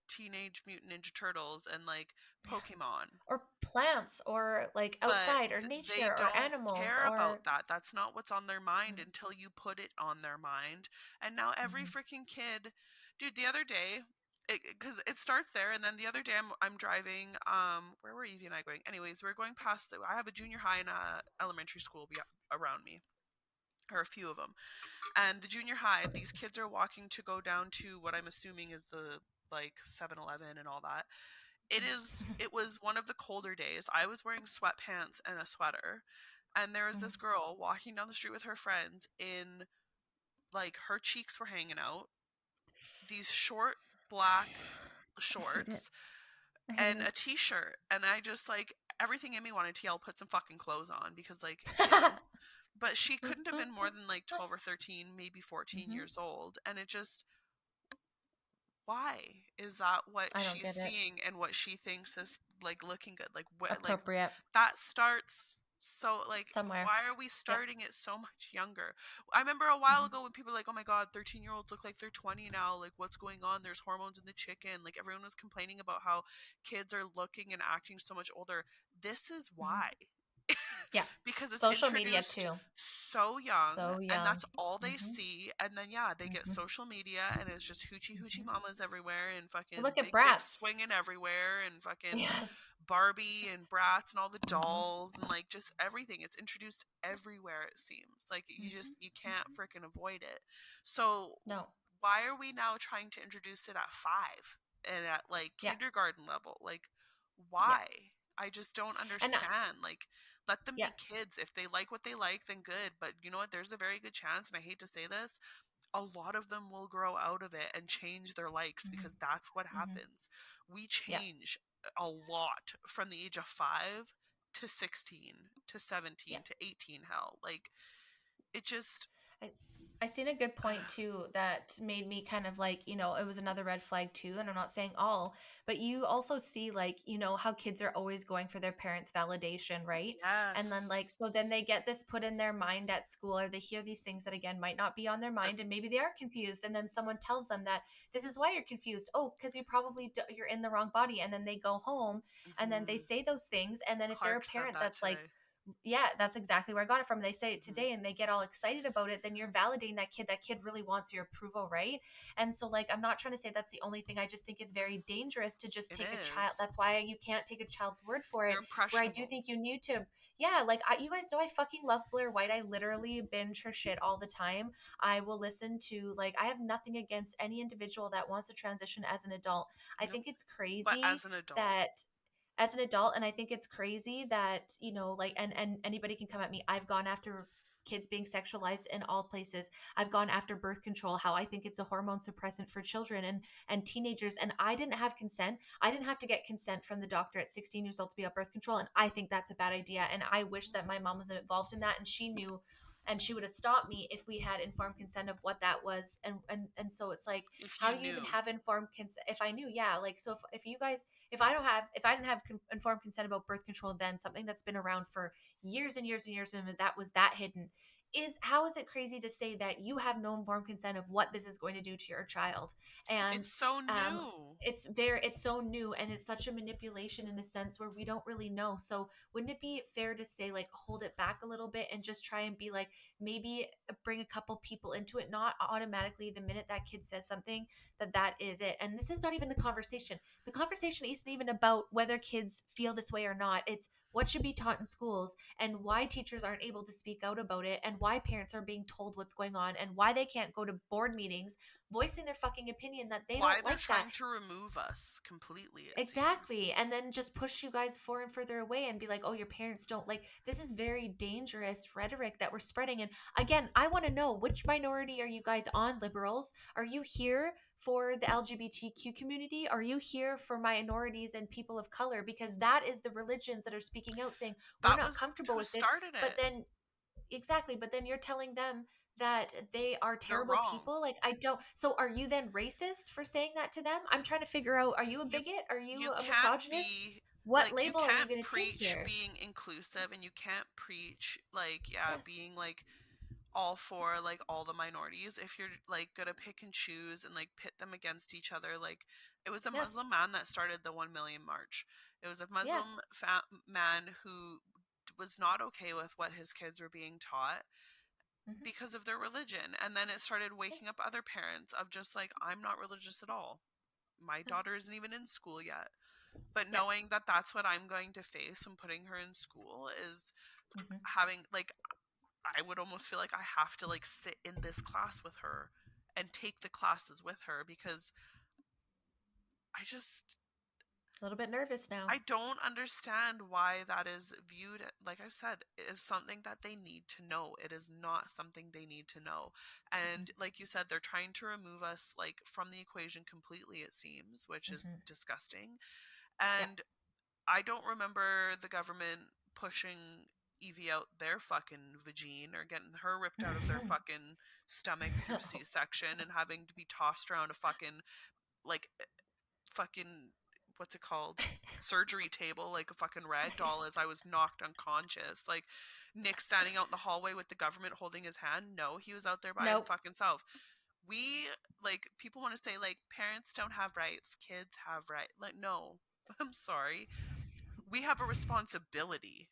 B: Teenage Mutant Ninja Turtles and like Pokemon.
A: Or plants or like
B: But
A: outside or
B: they
A: nature or
B: don't
A: animals
B: care
A: or
B: about that. That's not what's on their mind
A: mm,
B: until you put it on their mind. And now every
A: mhm,
B: freaking kid, dude, the other day, because it starts there, and then the other day I'm driving. Where were Evie and I going? Anyways, we're going past the. I have a junior high and a elementary school around me, or a few of them. And the junior high, these kids are walking to go down to what I'm assuming is the like 7-Eleven and all that. It was one of the colder days. I was wearing sweatpants and a sweater, and there was
A: mhm.
B: this girl walking down the street with her friends in, like, her cheeks were hanging out, these short black
A: I hate it.
B: shorts
A: I hate
B: and
A: it.
B: a t-shirt, and I just, like, everything in me wanted to yell, put some fucking clothes on, because, like, ew. But she couldn't have been more than like 12 or 13, maybe 14
A: Hmm.
B: years old, and it just, why is that what
A: I don't
B: she's
A: get it.
B: seeing and what she thinks is like looking good, like what, like,
A: Appropriate
B: that starts, so like,
A: somewhere.
B: why are we
A: Yep.
B: starting it so much younger? I remember a while ago when people were like, oh my god, 13-year-olds look like they're 20 now, like, what's going on, there's hormones in the chicken, like, everyone was complaining about how kids are looking and acting so much older. This is
A: Hmm.
B: why.
A: Yeah.
B: Because it's
A: Social media
B: introduced
A: too.
B: so young,
A: So
B: and
A: young.
B: that's all they
A: Hmm.
B: see, and then yeah, they get
A: Hmm.
B: social media and it's just hoochie hoochie
A: Hmm.
B: mamas everywhere, and fucking
A: Look at
B: big dicks
A: brats.
B: swinging everywhere, and fucking
A: Yes.
B: Barbie and Bratz and all the
A: Hmm.
B: dolls and like just everything. It's introduced everywhere, it seems like
A: Hmm.
B: you can't
A: Hmm.
B: freaking avoid it. So
A: No.
B: why are we now trying to introduce it at 5 and at like
A: Yeah.
B: kindergarten level? Like,
A: Yeah.
B: why? I just don't
A: And
B: understand. Like, let them
A: yeah.
B: be kids. If they like what they like, then good. But you know what? There's a very good chance, and I hate to say this, a lot of them will grow out of it and change their likes
A: Hmm.
B: because that's what
A: Hmm.
B: happens. We
A: Yeah.
B: change a lot from the age of 5 to 16 to
A: Yeah.
B: 17 to 18, hell. Like, it just,
A: I, I seen a good point too that made me kind of like, it was another red flag too. And I'm not saying all, but you also see like, how kids are always going for their parents' validation, right? And then like, so then
B: yes.
A: they get this put in their mind at school, or they hear these things that again might not be on their
B: The,
A: mind, and maybe they are confused. And then someone tells them that this is why you're confused. Oh, because you're in the wrong body. And then they go home and then they
B: mhm.
A: say those things. And then if they're a
B: Clark said
A: parent
B: that
A: that's like,
B: today.
A: yeah, that's exactly where I got it from. They say it
B: Mhm.
A: today and they get all excited about it. Then you're validating that kid. That kid really wants your approval, right? And so, like, I'm not trying to say that's the only thing. I just think it's very dangerous to just
B: It
A: take a child.
B: is.
A: That's why you can't take a child's word for
B: They're
A: it. Where I do
B: impressionable.
A: think you need to, yeah, like, you guys know I fucking love Blair White. I literally binge her shit all the time. I will listen to, like, I have nothing against any individual that wants to transition as an adult. I
B: Nope.
A: think it's
B: But
A: crazy
B: as an adult,
A: that as an adult, and I think it's crazy that like, and anybody can come at me. I've gone after kids being sexualized in all places. I've gone after birth control, how I think it's a hormone suppressant for children and teenagers, and I didn't have consent. I didn't have to get consent from the doctor at 16 years old to be on birth control, and I think that's a bad idea, and I wish that my mom was involved in that and she knew, and she would have stopped me if we had informed consent of what that was. And so it's like,
B: if
A: how
B: you
A: do you even
B: knew,
A: have informed consent if I knew? Yeah, like, so if you guys, if I didn't have informed consent about birth control, then something that's been around for years and years and years, and that was that hidden, is how is it crazy to say that you have no informed consent of what this is going to do to your child? And
B: it's so
A: um
B: new.
A: it's so new, and it's such a manipulation in a sense where we don't really know. So wouldn't it be fair to say, like, hold it back a little bit and just try and be like, maybe bring a couple people into it, not automatically the minute that kid says something that is it. And this is not even the conversation. The conversation isn't even about whether kids feel this way or not. It's what should be taught in schools, and why teachers aren't able to speak out about it, and why parents are being told what's going on, and why they can't go to board meetings voicing their fucking opinion that they
B: Why
A: don't
B: they're
A: like that.
B: trying to remove us completely, it
A: Exactly.
B: seems.
A: And then just push you guys further and further away and be like, oh, your parents don't like this. Is very dangerous rhetoric that we're spreading. And again, I want to know, which minority are you guys on, liberals? Are you here for the LGBTQ community? Are you here for minorities and people of color? Because that is the religions that are speaking out saying, we're
B: That
A: not
B: was
A: comfortable
B: who
A: with this.
B: started
A: But
B: it.
A: then, exactly. But then you're telling them that they are
B: They're
A: terrible
B: wrong.
A: people. Like, I don't. So are you then racist for saying that to them? I'm trying to figure out, are you a
B: You
A: bigot? Are you
B: you
A: a
B: can't
A: misogynist?
B: be
A: What
B: like, you
A: label are you
B: can't
A: going to take
B: preach
A: here?
B: being inclusive, and you can't preach like, yeah,
A: Yes.
B: being like all for like all the minorities if you're like gonna pick and choose and like pit them against each other. Like, it was a
A: Yes.
B: Muslim man that started the 1 million march. It was a
A: Yeah.
B: Muslim man who was not okay with what his kids were being taught
A: Hmm.
B: because of their religion, and then it started waking
A: Yes.
B: up other parents of just like, I'm not religious at all, my daughter isn't even in school yet. But
A: Yeah.
B: knowing that that's what I'm going to face when putting her in school is
A: Hmm.
B: having like, I would almost feel like I have to like sit in this class with her and take the classes with her because I just,
A: A little bit nervous now.
B: I don't understand why that is viewed, like I said, as something that they need to know. It is not something they need to know.
A: Hmm.
B: And like you said, they're trying to remove us like from the equation completely, it seems, which is
A: Hmm.
B: disgusting.
A: Yeah.
B: And I don't remember the government pushing Evie out their fucking vagine or getting her ripped out of their fucking stomach through C-section and having to be tossed around a fucking, like, fucking, what's it called? Surgery table like a fucking rag doll as I was knocked unconscious. Like, Nick standing out in the hallway with the government holding his hand. No, he was out there by him
A: Nope.
B: fucking self. We, like, people want to say like parents don't have rights, kids have rights. Like, no. I'm sorry, we have a responsibility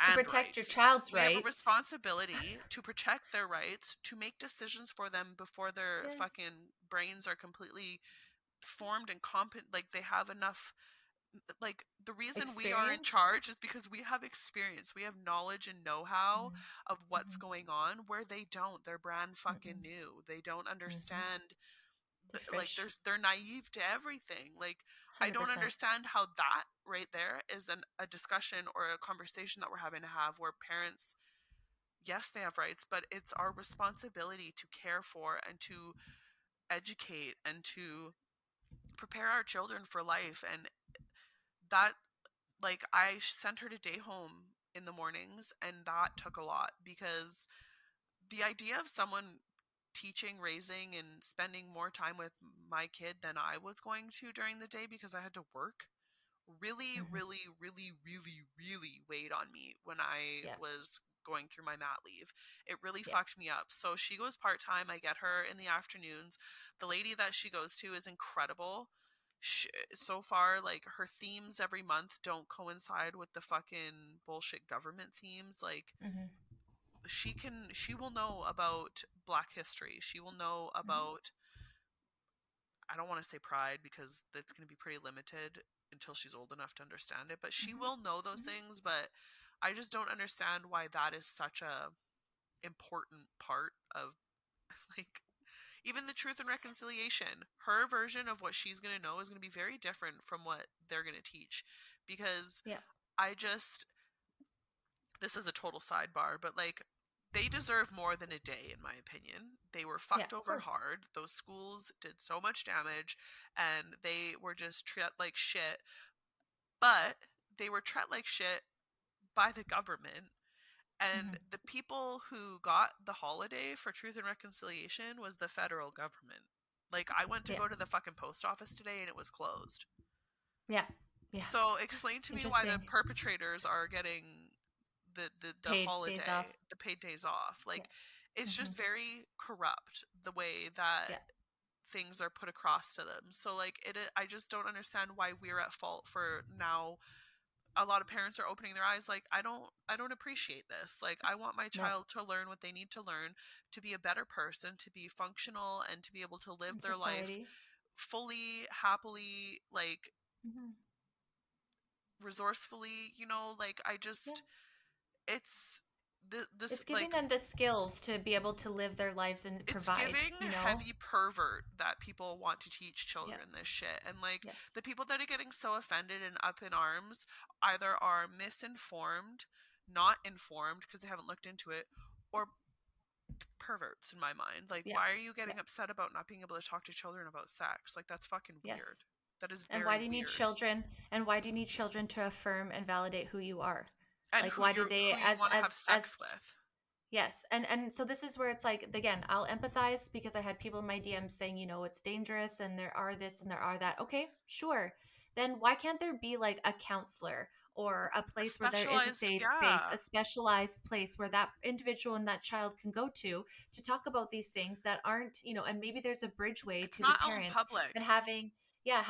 A: To
B: and
A: protect your
B: rights.
A: child's
B: We have a
A: rights.
B: responsibility to protect their rights, to make decisions for them before their
A: Yes.
B: fucking brains are completely formed and competent. Like, they have enough. Like, the reason we are in
A: Experience.
B: charge is because we have experience. We have knowledge and know how
A: Hmm.
B: of what's
A: Hmm.
B: going on, where they don't. They're brand fucking
A: Hmm.
B: new. They don't
A: Hmm.
B: understand
A: The
B: like
A: frish.
B: they're naive to everything. Like I don't
A: 100%.
B: understand how that right there is a discussion or a conversation that we're having to have where parents, yes, they have rights, but it's our responsibility to care for and to educate and to prepare our children for life. And that, like, I sent her to day home in the mornings, and that took a lot because the idea of someone teaching, raising, and spending more time with my kid than I was going to during the day because I had to work really,
A: Hmm.
B: really, really, really, really weighed on me when I
A: Yeah.
B: was going through my mat leave. It really
A: Yeah.
B: fucked me up. So she goes part time. I get her in the afternoons. The lady that she goes to is incredible. So far, like her themes every month don't coincide with the fucking bullshit government themes. Like
A: Hmm.
B: she will know about Black history. She will know
A: Hmm.
B: about, I don't want to say pride because that's going to be pretty limited until she's old enough to understand it, but she
A: Hmm.
B: will know those
A: Hmm.
B: things. But I just don't understand why that is such a important part of like even the truth and reconciliation. Her version of what she's going to know is going to be very different from what they're going to teach because
A: Yeah.
B: I just, this is a total sidebar, but like they deserve more than a day, in my opinion. They were
A: Yeah.
B: fucked
A: Of
B: over
A: course.
B: hard. Those schools did so much damage and they were just treated like shit. But they were treated like shit by the government. And
A: Hmm.
B: the people who got the holiday for truth and reconciliation was the federal government. Like, I went to
A: Yeah.
B: go to the fucking post office today and it was closed.
A: Yeah. Yeah.
B: So explain to me why the
A: Interesting.
B: perpetrators are getting the
A: Paid days
B: holiday,
A: off.
B: the paid days off.
A: Yeah.
B: Like it's
A: Hmm.
B: just very corrupt the way that
A: Yeah.
B: things are put across to them. So like I just don't understand why we're at fault for now. A lot of parents are opening their eyes like I don't appreciate this. Like I want my
A: No.
B: child to learn what they need to learn to be a better person, to be functional and to be able to live
A: In
B: their life
A: society.
B: fully, happily, like
A: Hmm.
B: resourcefully, like I
A: Yeah.
B: just it's this
A: It's giving
B: like
A: them the skills to be able to live their lives and
B: it's
A: provide,
B: giving
A: you know?
B: heavy pervert that people want to teach
A: Yeah.
B: children this shit. And like
A: Yes.
B: the people that are getting so offended and up in arms either are misinformed, not informed because they haven't looked into it, or perverts in my mind. Like
A: Yeah.
B: why are you
A: Yeah.
B: getting upset about not being able to talk to children about sex? Like that's fucking
A: Yes.
B: weird. That is
A: And why
B: very
A: do you need
B: weird.
A: children? And why do you need children to affirm and validate who you are?
B: And
A: Like, why do they,
B: who you want to have sex with.
A: yes, and so this is where it's like, again, I'll empathize because I had people in my DMs saying, it's dangerous and there are this and there are that. Okay, sure. Then why can't there be like a counselor or a
B: A
A: place where there is a
B: specialized,
A: safe space,
B: yeah.
A: a specialized place where that individual and that child can go to talk about these things that aren't, and maybe there's a bridgeway
B: It's
A: to the
B: not out in
A: parents and
B: public.
A: having, yeah,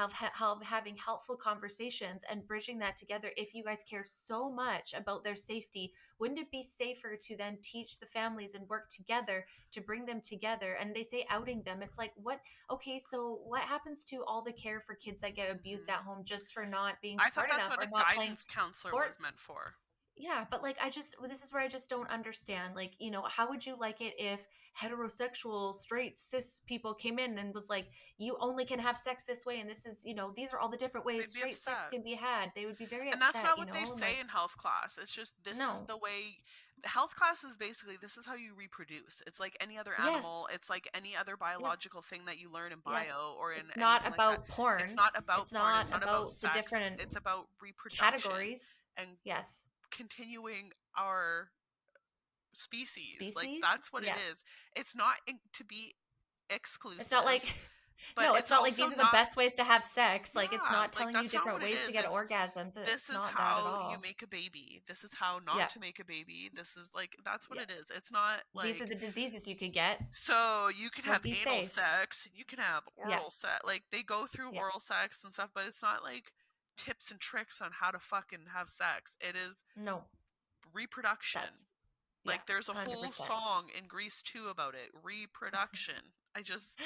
A: having helpful conversations and bridging that together. If you guys care so much about their safety, wouldn't it be safer to then teach the families and work together to bring them together? And they say outing them. It's like, what? Okay, so what happens to all the care for kids that get abused at
B: Hmm.
A: home just for not being
B: I thought
A: smart
B: that's
A: enough
B: what
A: or
B: a
A: not playing
B: guidance counselor was
A: sports?
B: meant for.
A: Yeah, but like this is where I just don't understand. Like, how would you like it if heterosexual, straight, cis people came in and was like, you only can have sex this way and this is, these are all the different ways
B: They'd be
A: straight sex
B: upset.
A: can be had. They would be very
B: And that's
A: upset,
B: not what they
A: and
B: say
A: like,
B: in health class. It's just this is
A: no.
B: the way health class is basically this is how you reproduce. It's like any other animal,
A: Yes.
B: it's like any other
A: Yes.
B: biological thing that you learn in
A: Yes.
B: bio or in
A: It's not
B: anything like that.
A: about
B: It's
A: porn.
B: not about
A: It's
B: porn, it's
A: not
B: not about
A: about the
B: sex,
A: different
B: it's about reproduction
A: categories.
B: and
A: Yes.
B: continuing our species. Like
A: Species?
B: that's what it
A: Yes.
B: is. It's not to be
A: It's not
B: exclusive,
A: like
B: but
A: no, it's
B: it's
A: not like
B: also
A: these are the
B: not,
A: best ways to have sex. Like, it's
B: yeah,
A: not
B: like
A: telling you
B: that's not
A: different
B: what it
A: ways to
B: is.
A: get
B: It's
A: orgasms.
B: this
A: It's
B: is
A: not that at
B: how you
A: all.
B: make a baby. This is how not
A: Yeah.
B: to make a baby. This is like that's what
A: Yeah.
B: it is. It's not
A: These are
B: like
A: the diseases you could get.
B: so you can
A: So
B: have
A: be
B: anal
A: safe.
B: sex, you can have
A: Yeah.
B: oral sex. Like they go through
A: Yeah.
B: oral sex and stuff, but it's not like tips and tricks on how to fucking have sex. It is
A: No.
B: reproduction.
A: That's yeah.
B: Like there's a whole
A: 100%.
B: song in Grease 2 about it. Reproduction. I just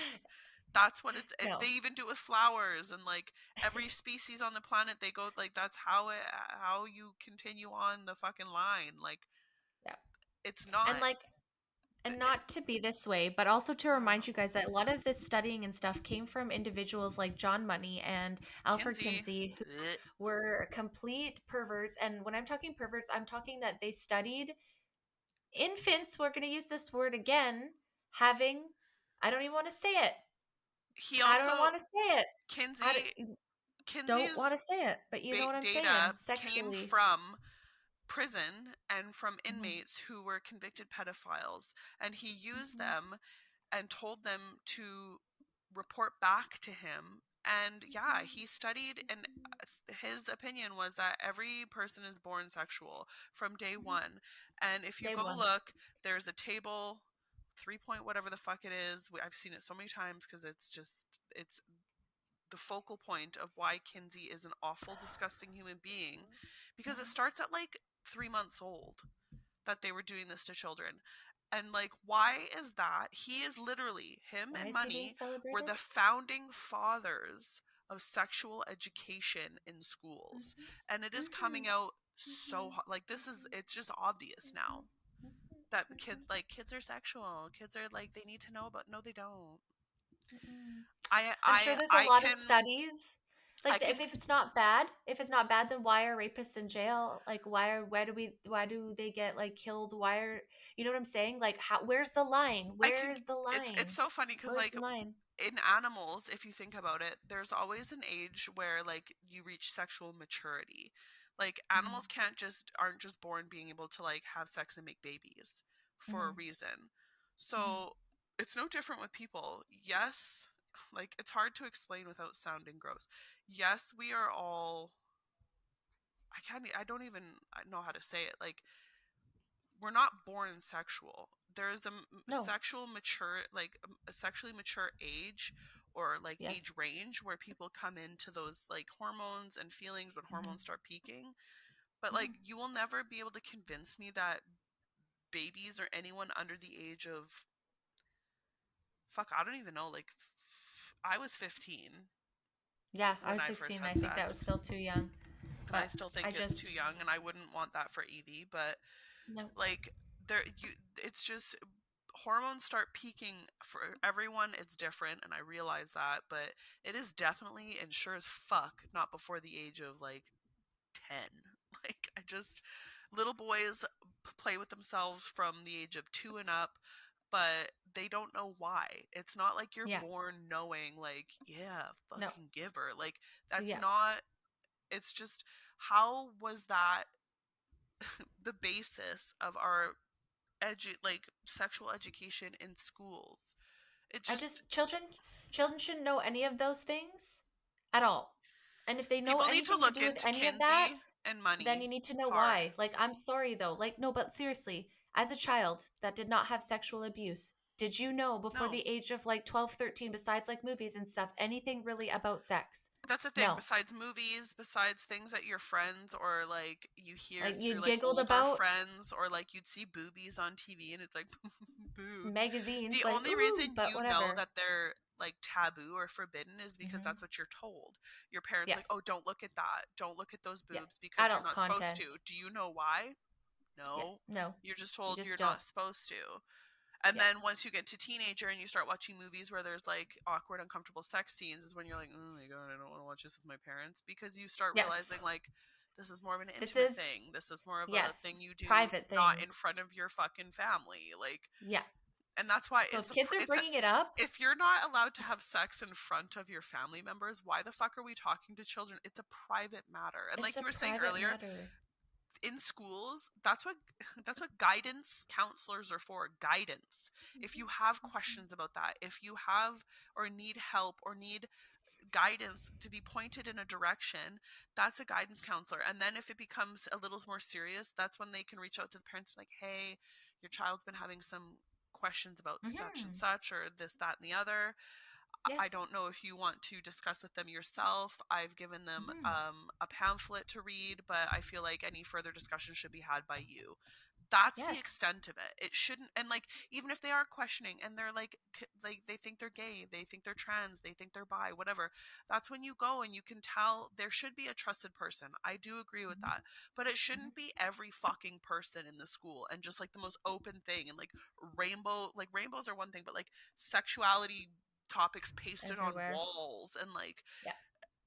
B: that's what they
A: No.
B: even do it with flowers and like every species on the planet they go like that's how you continue on the fucking line. Like
A: Yeah.
B: it's
A: And
B: not
A: like And not to be this way, but also to
B: I don't
A: remind you
B: know.
A: guys that a lot of this studying and stuff came from individuals like John Money and Alfred
B: Kinsey.
A: Kinsey, who
B: Blech.
A: were complete perverts. And when I'm talking perverts, I'm talking that they studied infants. We're going to use this word again, having, I don't even want to say it.
B: He
A: I
B: also
A: don't want to say it. I
B: Kinsey
A: don't want
B: Kinsey's
A: to say it, but you know what I'm saying.
B: data came
A: Sexually.
B: from prison and from
A: Hmm.
B: inmates who were convicted pedophiles, and he used
A: Hmm.
B: them and told them to report back to him. And yeah,
A: Hmm.
B: he studied, and his opinion was that every person is born sexual from day
A: Hmm.
B: one. And if you
A: Day
B: go
A: one.
B: look, there's a table, 3 point whatever the fuck it is. I've seen it so many times because it's the focal point of why Kinsey is an awful, disgusting human being, because it starts at like 3 months old that they were doing this to children. And like, why is that? He is literally, him
A: Why
B: and
A: is he being
B: Money were
A: celebrated?
B: the founding fathers of sexual education in schools.
A: Hmm.
B: And it is
A: Hmm.
B: coming out
A: Hmm.
B: so like this is it's just obvious now that kids are sexual. Kids are like they need to know, but no they don't.
A: Hmm.
B: I
A: I'm sure
B: I
A: there's a
B: I
A: lot of
B: can
A: studies.
B: I
A: Like
B: can
A: if it's not bad, if it's not bad, then why are rapists in jail? Like why do they get like killed? Why are you know what I'm saying? Like how where's the line?
B: I can
A: Where's the
B: it's
A: line?
B: so funny because
A: Where's
B: like
A: the line?
B: in animals, if you think about it, there's always an age where like you reach sexual maturity. Like
A: Mm-hmm.
B: animals aren't just born being able to like have sex and make babies for a
A: Mm-hmm.
B: reason.
A: Mm-hmm.
B: So it's no different with people. Yes, like it's hard to explain without sounding gross. Yes, we are all I don't even know how to say it. Like we're not born sexual. There is a
A: No.
B: sexual mature, like a sexually mature age or like
A: Yes.
B: age range where people come into those like hormones and feelings when hormones
A: Mm-hmm.
B: start peaking. But like
A: Mm-hmm.
B: you will never be able to convince me that babies or anyone under the age of fuck, I don't even know, like I was 15
A: Yeah, I
B: when
A: was
B: I first
A: 16. I
B: had
A: think that was
B: sex.
A: still too young.
B: And I
A: But
B: still
A: I
B: think it's too
A: just
B: young and I wouldn't want that for Evie, but
A: no.
B: like there you it's just hormones start peaking for everyone. It's different and I realize that, but it is definitely and sure as fuck not before the age of like 10. Like I just little boys play with themselves from the age of 2 and up, but they don't know why. It's not like you're
A: Yeah.
B: born knowing like yeah
A: No.
B: fucking give her, like that's
A: Yeah.
B: not. It's just how was that the basis of our sexual education in schools. It
A: I
B: just
A: just children shouldn't know any of those things at all. And if they know
B: people need to
A: anything to
B: look
A: do with
B: into
A: any of that,
B: Kinsey and
A: then you
B: Money
A: need to know
B: hard.
A: why. Like I'm sorry though. Like no, but seriously, as a child that did not have sexual abuse, did you know before
B: No.
A: the age of like 12, 13, besides like movies and stuff, anything really about sex?
B: That's the thing.
A: No.
B: Besides movies, besides things that your friends or like you hear
A: Like you
B: through like
A: giggled
B: older
A: about
B: friends or like you'd see boobies on TV and it's like boobs. The
A: magazines like
B: only
A: ooh,
B: reason
A: but
B: you know
A: whatever.
B: that they're like taboo or forbidden is because
A: Hmm.
B: that's what you're told. Your parents
A: Yeah.
B: like, "Oh, don't look at that. Don't look at those
A: Yeah.
B: boobs because you're
A: Adult
B: not supposed to."
A: content.
B: Do you know why?
A: Yeah.
B: No.
A: No.
B: You're just
A: You
B: told
A: just
B: you're
A: don't.
B: not supposed to. And
A: Yeah.
B: then once you get to teenager and you start watching movies where there's like awkward, uncomfortable sex scenes, is when you're like, oh my god, I don't want to watch this with my parents because you start
A: Yes.
B: realizing like this is more of an
A: This
B: intimate
A: is
B: thing. This is more of a thing
A: yes,
B: you do
A: private
B: not
A: thing.
B: in front of your fucking family. Like,
A: Yeah.
B: and that's why
A: So if kids are bringing it up,
B: if you're not allowed to have sex in front of your family members, why the fuck are we talking to children? It's a private matter. And
A: it's
B: like
A: a
B: you were saying
A: private
B: earlier,
A: matter.
B: in schools, that's what that's what guidance counselors are for. Guidance. If you have
A: Mhm.
B: questions about that, if you have or need help or need guidance to be pointed in a direction, that's a guidance counselor. And then if it becomes a little more serious, that's when they can reach out to the parents and be like, hey, your child's been having some questions about such and
A: Mhm.
B: such or this that and the other. I
A: Yes.
B: don't know if you want to discuss with them yourself. I've given them
A: Mhm.
B: a pamphlet to read, but I feel like any further discussion should be had by you. That's the
A: Yes.
B: extent of it. It shouldn't, and like, even if they are questioning and they're like they think they're gay, they think they're trans, they think they're bi, whatever, that's when you go and you can tell there should be a trusted person. I do agree with
A: Mhm.
B: that. But it
A: Mhm.
B: shouldn't be every fucking person in the school and just like the most open thing, and like rainbows are one thing, but like sexuality topics pasted on
A: Everywhere.
B: walls, and like,
A: Yeah.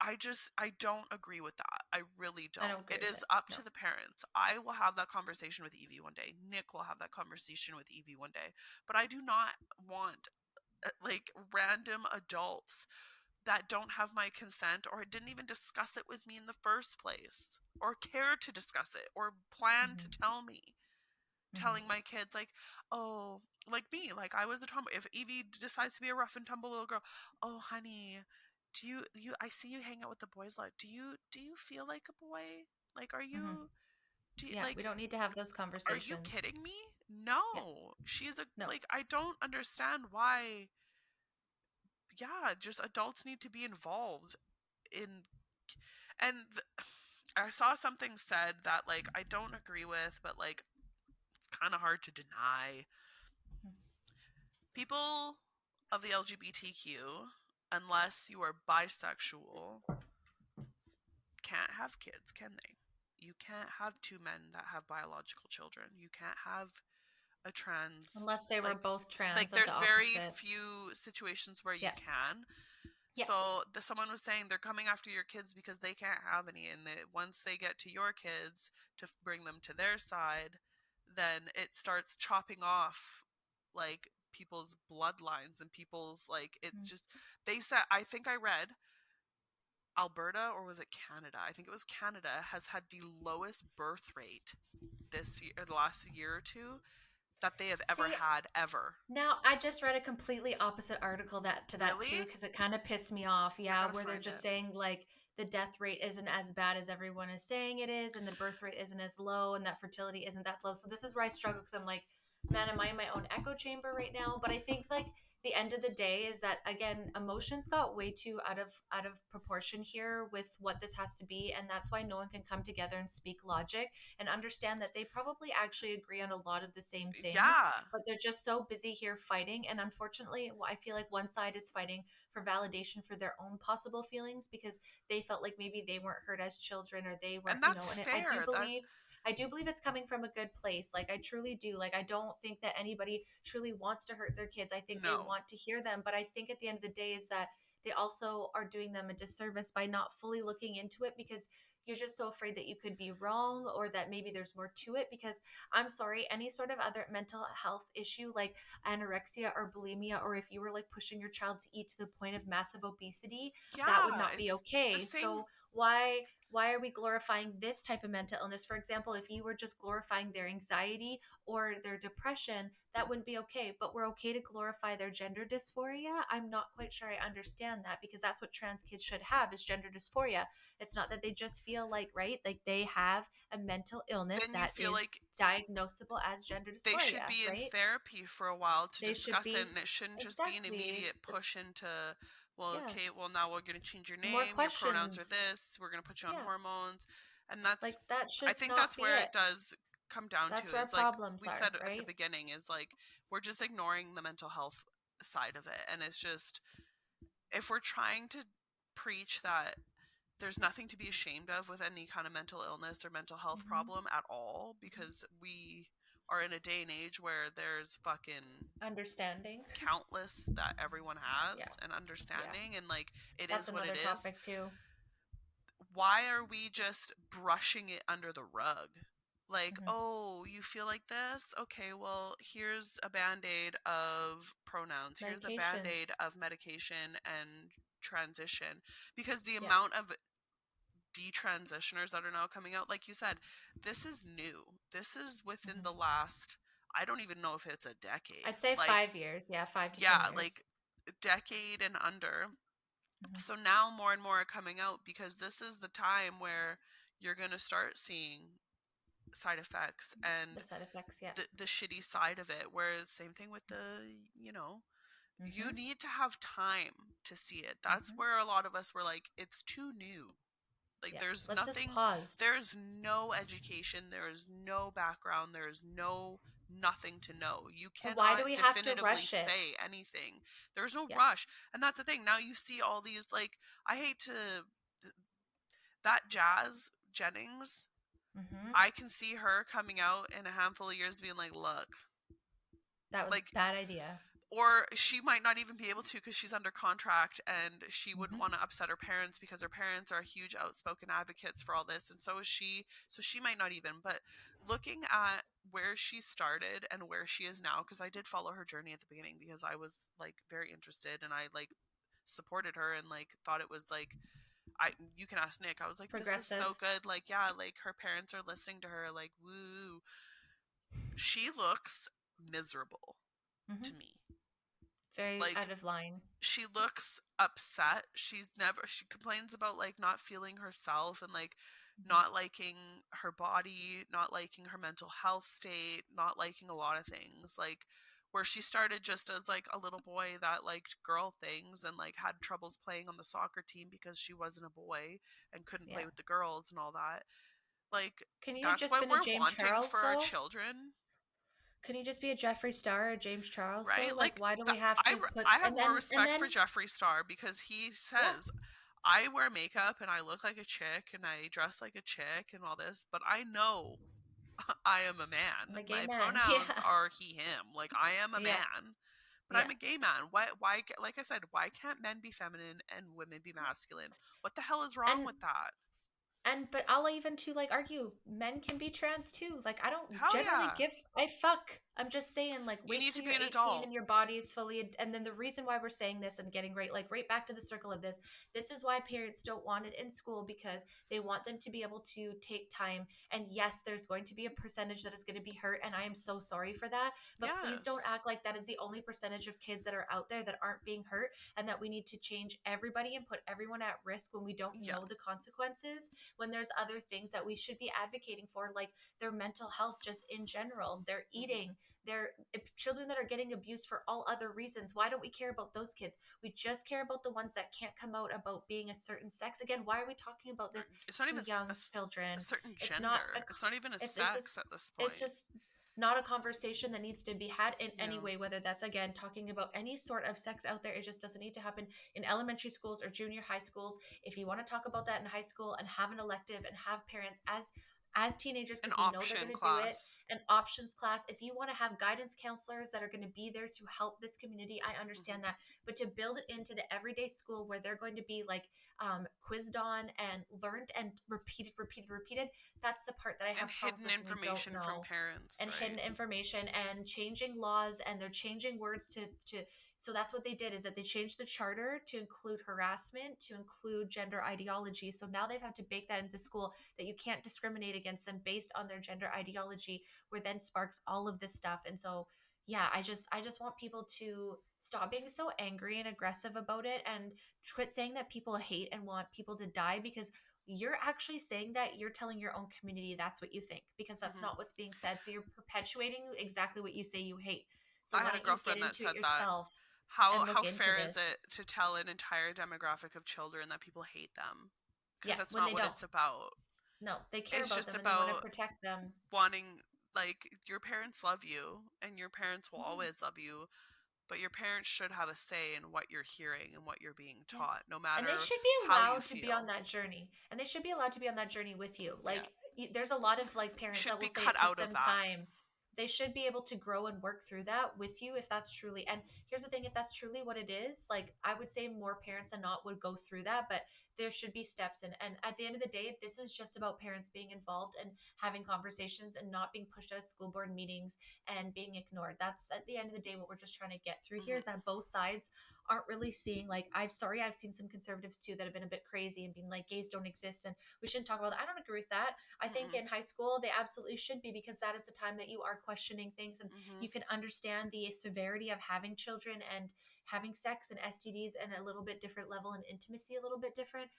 B: I don't agree with that. I really
A: I
B: don't.
A: don't agree
B: It
A: with
B: is
A: it.
B: up
A: No.
B: to the parents. I will have that conversation with Evie one day. Nick will have that conversation with Evie one day. But I do not want like random adults that don't have my consent or didn't even discuss it with me in the first place or care to discuss it or plan to
A: Mhm.
B: tell me,
A: Mhm.
B: telling my kids like, oh, like me, like I was a tomboy. If Evie decides to be a rough and tumble little girl, oh honey, do you I see you hang out with the boys a lot. Do you feel like a boy? Like, are
A: Mhm.
B: you, do you
A: Yeah, we
B: like,
A: don't need to have those
B: are you
A: conversations.
B: kidding me?
A: Yeah.
B: No. She's a,
A: No.
B: like, I don't understand why. Yeah, just adults need to be involved in, and I saw something said that like I don't agree with, but like it's kind of hard to deny.
A: Mhm.
B: People of the LGBTQ, unless you are bisexual, can't have kids, can they? You can't have two men that have biological children. You can't have a trans,
A: Unless they were
B: like,
A: both trans
B: like
A: of the
B: there's very
A: opposite.
B: few situations where you
A: Yeah.
B: can.
A: Yeah.
B: So someone was saying they're coming after your kids because they can't have any, and once they get to your kids to bring them to their side, then it starts chopping off like people's bloodlines and people's, like, it's
A: Mhm.
B: just, they said, I think I read Alberta, or was it Canada? I think it was Canada, has had the lowest birth rate this year, the last year or two, that they have ever
A: See,
B: had ever.
A: now I just read a completely opposite article that
B: Really?
A: too because it kind of pissed me off.
B: I
A: Yeah,
B: gotta
A: where they're
B: find
A: just
B: it.
A: saying like the death rate isn't as bad as everyone is saying it is, and the birth rate isn't as low, and that fertility isn't that low. So this is where I struggle because I'm like, man, am I in my own echo chamber right now? But I think like the end of the day is that again, emotions got way too out of proportion here with what this has to be, and that's why no one can come together and speak logic and understand that they probably actually agree on a lot of the same things,
B: Yeah.
A: but they're just so busy here fighting. And unfortunately, I feel like one side is fighting for validation for their own possible feelings because they felt like maybe they weren't heard as children or they weren't,
B: And that's
A: and I do
B: fair. That,
A: believe. I do believe it's coming from a good place. Like, I truly do. Like, I don't think that anybody truly wants to hurt their kids. I think they
B: no.
A: want to hear them. But I think at the end of the day, is that they also are doing them a disservice by not fully looking into it because you're just so afraid that you could be wrong or that maybe there's more to it. Because I'm sorry, any sort of other mental health issue like anorexia or bulimia, or if you were like pushing your child to eat to the point of massive obesity, that would
B: Yeah,
A: not be
B: it's the
A: okay.
B: same.
A: So why are we glorifying this type of mental illness? For example, if you were just glorifying their anxiety or their depression, that wouldn't be okay. But we're okay to glorify their gender dysphoria. I'm not quite sure I understand that because that's what trans kids should have is gender dysphoria. It's not that they just feel like they have a mental illness
B: Then you
A: that
B: feel
A: is
B: like
A: diagnosable as gender
B: they should
A: dysphoria,
B: be in
A: right?
B: therapy for a while to
A: They should
B: discuss it,
A: be
B: and it shouldn't just be an
A: exactly.
B: immediate push into, well, okay,
A: Yes.
B: well, now we're going to change your
A: More
B: name, your pronouns are
A: questions.
B: this, we're going to put you on
A: Yeah.
B: hormones. And that's,
A: Like that
B: I
A: should
B: think
A: not
B: that's
A: be
B: where
A: it.
B: it does come down to,
A: That's where our
B: is like
A: problems
B: we
A: are,
B: said at the
A: right?
B: beginning, is like we're just ignoring the mental health side of it. And it's just, if we're trying to preach that there's nothing to be ashamed of with any kind of mental illness or mental health
A: Hmm.
B: problem at all, because we are in a day and age where there's fucking
A: Understanding.
B: countless that everyone
A: Yeah.
B: has, and
A: Yeah.
B: understanding, and like it
A: That's
B: is what it
A: another
B: is.
A: topic too.
B: Why are we just brushing it under the rug? Like,
A: Hmm.
B: oh, you feel like this? Okay, well, here's a band-aid of pronouns. Here's a band-aid
A: Medications.
B: of medication and transition. Because the
A: Yeah.
B: amount of detransitioners that are now coming out, like you said, this is new. This is within
A: Hmm.
B: the last, I don't even know if it's a decade.
A: I'd say
B: Like,
A: 5 years. Yeah, 5 to 10
B: yeah, like
A: years.
B: a decade and under.
A: Hmm.
B: So now more and more are coming out because this is the time where you're going to start seeing side effects
A: The
B: and
A: side effects. Yeah.
B: the shitty side of it, where same thing with the, you
A: Hmm.
B: need to have time to see it. That's
A: Hmm.
B: where a lot of us were like, it's too new. Like
A: Yeah.
B: there's
A: Let's just
B: nothing,
A: pause.
B: there's no education, there is no background, there is no nothing to know. You
A: And why do
B: cannot
A: we have to
B: definitively
A: rush it?
B: say anything. There's no
A: Yeah.
B: rush. And that's the thing. Now you see all these like I hate to that Jazz Jennings,
A: Hmm.
B: I can see her coming out in a handful of years being like, "Look,
A: That was a
B: like
A: bad idea.
B: or she might not even be able to because she's under contract and she wouldn't
A: Hmm.
B: want to upset her parents because her parents are huge outspoken advocates for all this and so is she, so she might not even, but looking at where she started and where she is now, because I did follow her journey at the beginning because I was like very interested and I like supported her and like thought it was like I you can ask Nick, I was like this is so
A: Progressive.
B: good, like yeah, like her parents are listening to her, like woo. She looks miserable
A: Hmm.
B: to me,
A: Very
B: like
A: out of line.
B: she looks upset. She complains about like not feeling herself and like
A: Hmm.
B: not liking her body, not liking her mental health state, not liking a lot of things. Like where she started just as like a little boy that liked girl things and like had troubles playing on the soccer team because she wasn't a boy and couldn't play
A: Yeah.
B: with the girls and all that. Like
A: Can you
B: that's
A: just
B: what
A: been a
B: we're
A: James
B: wanting
A: Charles
B: for our
A: though?
B: children,
A: Can you just be a Jeffree Star or James Charles though?
B: right?
A: Like,
B: Like
A: why do we have
B: I
A: to put
B: I have
A: and
B: more
A: then
B: respect for Jeffree Star because he
A: yeah,
B: says I wear makeup and I look like a chick and I dress like a chick and all this, but I know I am a
A: I'm
B: man.
A: a gay
B: My
A: man.
B: pronouns
A: Yeah.
B: are he him. Like I am a
A: Yeah.
B: man, but I'm
A: Yeah.
B: a gay man. Why like I said, why can't men be feminine and women be masculine? What the hell is wrong
A: And
B: with that?
A: but I'll even to like argue men can be trans too. Like I don't
B: Hell
A: generally
B: yeah.
A: give a fuck. I'm just saying like
B: You
A: wait
B: need
A: till
B: to
A: you're
B: be an
A: 18
B: adult.
A: and your body is fully and then the reason why we're saying this and getting right back to the circle of this is why parents don't want it in school because they want them to be able to take time and yes there's going to be a percentage that is going to be hurt and I am so sorry for that but please don't
B: Yes.
A: act like that is the only percentage of kids that are out there that aren't being hurt and that we need to change everybody and put everyone at risk when we don't
B: Yeah.
A: know the consequences when there's other things that we should be advocating for, like their mental health just in general, their
B: Hmm.
A: eating, their children that are getting abused for all other reasons. Why don't we care about those kids? We just care about the ones that can't come out about being a certain sex. Again, why are we talking about this
B: It's not
A: to
B: even
A: young
B: a
A: children?
B: certain
A: It's not a
B: gender. It's not even a
A: it's
B: sex
A: just
B: at this
A: it's
B: point.
A: just not a conversation that needs to be had in any
B: Yeah.
A: way, whether that's again talking about any sort of sex out there. It just doesn't need to happen in elementary schools or junior high schools. If you want to talk about that in high school and have an elective and have parents as teenagers
B: An
A: because we know they're
B: option
A: going to do it,
B: class.
A: an options class. If you want to have guidance counselors that are going to be there to help this community, I
B: Hmm.
A: understand that. But to build it into the everyday school where they're going to be like quizzed on and learned and repeated, that's the part that I
B: And
A: have problems
B: hidden
A: with and we don't
B: information from
A: know.
B: parents,
A: And hidden
B: right?
A: information and changing laws and they're changing words to so that's what they did is that they changed the charter to include harassment to include gender ideology so now they've had to bake that into the school that you can't discriminate against them based on their gender ideology where then sparks all of this stuff and so yeah I just want people to stop being so angry and aggressive about it and quit saying that people hate and want people to die because you're actually saying that you're telling your own community that's what you think because that's
B: Hmm.
A: not what's being said so you're perpetuating exactly what you say you hate so
B: I
A: why
B: had a
A: don't you get
B: girlfriend that
A: into it
B: said that.
A: yourself
B: How
A: and look
B: how
A: into
B: fair is
A: this
B: it to tell an entire demographic of children that people hate them? Because
A: yeah
B: that's
A: when
B: not
A: they
B: what
A: don't
B: it's about.
A: no they care
B: It's
A: about
B: just
A: them and they want to
B: about
A: protect them.
B: wanting like your parents love you and your parents will
A: Mhm.
B: always love you, but your parents should have a say in what you're hearing and what you're being taught,
A: Yes.
B: no
A: And they
B: matter
A: should be
B: how you
A: allowed to be on
B: feel.
A: that journey. And they should be allowed to be on that journey with you.
B: Yeah.
A: Like, there's a lot of like
B: You
A: parents
B: should
A: that will
B: be
A: say
B: cut
A: it took
B: out of
A: them
B: that.
A: time. They should be able to grow and work through that with you if that's truly. And here's the thing if that's truly what it is, like, I would say more parents than not would go through that, but there should be steps. And at the end of the day, this is just about parents being involved and having conversations and not being pushed out of school board meetings and being ignored. That's at the end of the day what we're just trying to get through here is
B: Hmm.
A: that both sides aren't really seeing like I've seen some conservatives too that have been a bit crazy and being like gays don't exist and we shouldn't talk about that. I don't agree with that. I think
B: Hmm.
A: in high school they absolutely should be because that is the time that you are questioning things and
B: Hmm.
A: you can understand the severity of having children and having sex and STDs and a little bit different level and intimacy a little bit different.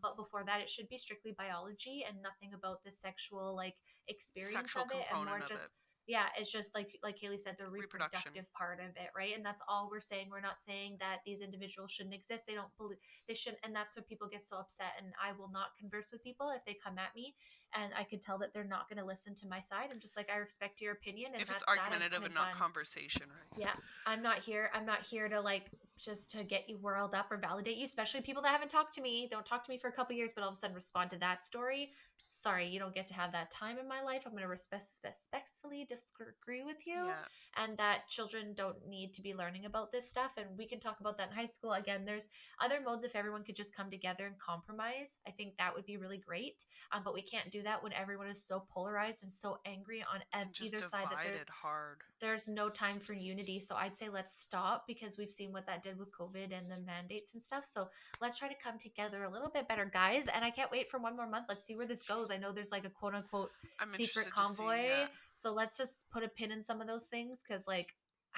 A: But before that, it should be strictly biology and nothing about the sexual like experience
B: Sexual
A: of it and more
B: component of
A: just
B: it.
A: Yeah, it's just like Haley said, the
B: Reproduction.
A: reproductive part of it, right? And that's all we're saying. We're not saying that these individuals shouldn't exist. They don't believe they shouldn't, and that's what people get so upset. And I will not converse with people if they come at me and I can tell that they're not going to listen to my side. I'm just like, I respect your opinion, and
B: If it's
A: that's that. I'm
B: argumentative
A: kind
B: and
A: of
B: not
A: done.
B: conversation, right?
A: Yeah, I'm not here to like just to get you whirled up or validate you, especially people that haven't talked to me, don't talk to me for a couple years, but all of a sudden respond to that story. Sorry, you don't get to have that time in my life. I'm going to respectfully disagree with you,
B: Yeah.
A: and that children don't need to be learning about this stuff. And we can talk about that in high school. Again, there's other modes if everyone could just come together and compromise. I think that would be really great. But we can't do that when everyone is so polarized and so angry on
B: And just
A: either side that
B: divided hard.
A: there's no time for unity. So I'd say let's stop because we've seen what that did with COVID and the mandates and stuff. So let's try to come together a little bit better, guys. And I can't wait for one more month. Let's see where this goes. I know there's like a quote unquote
B: I'm
A: secret
B: interested to see,
A: convoy.
B: yeah.
A: So let's just put a pin in some of those things because, like,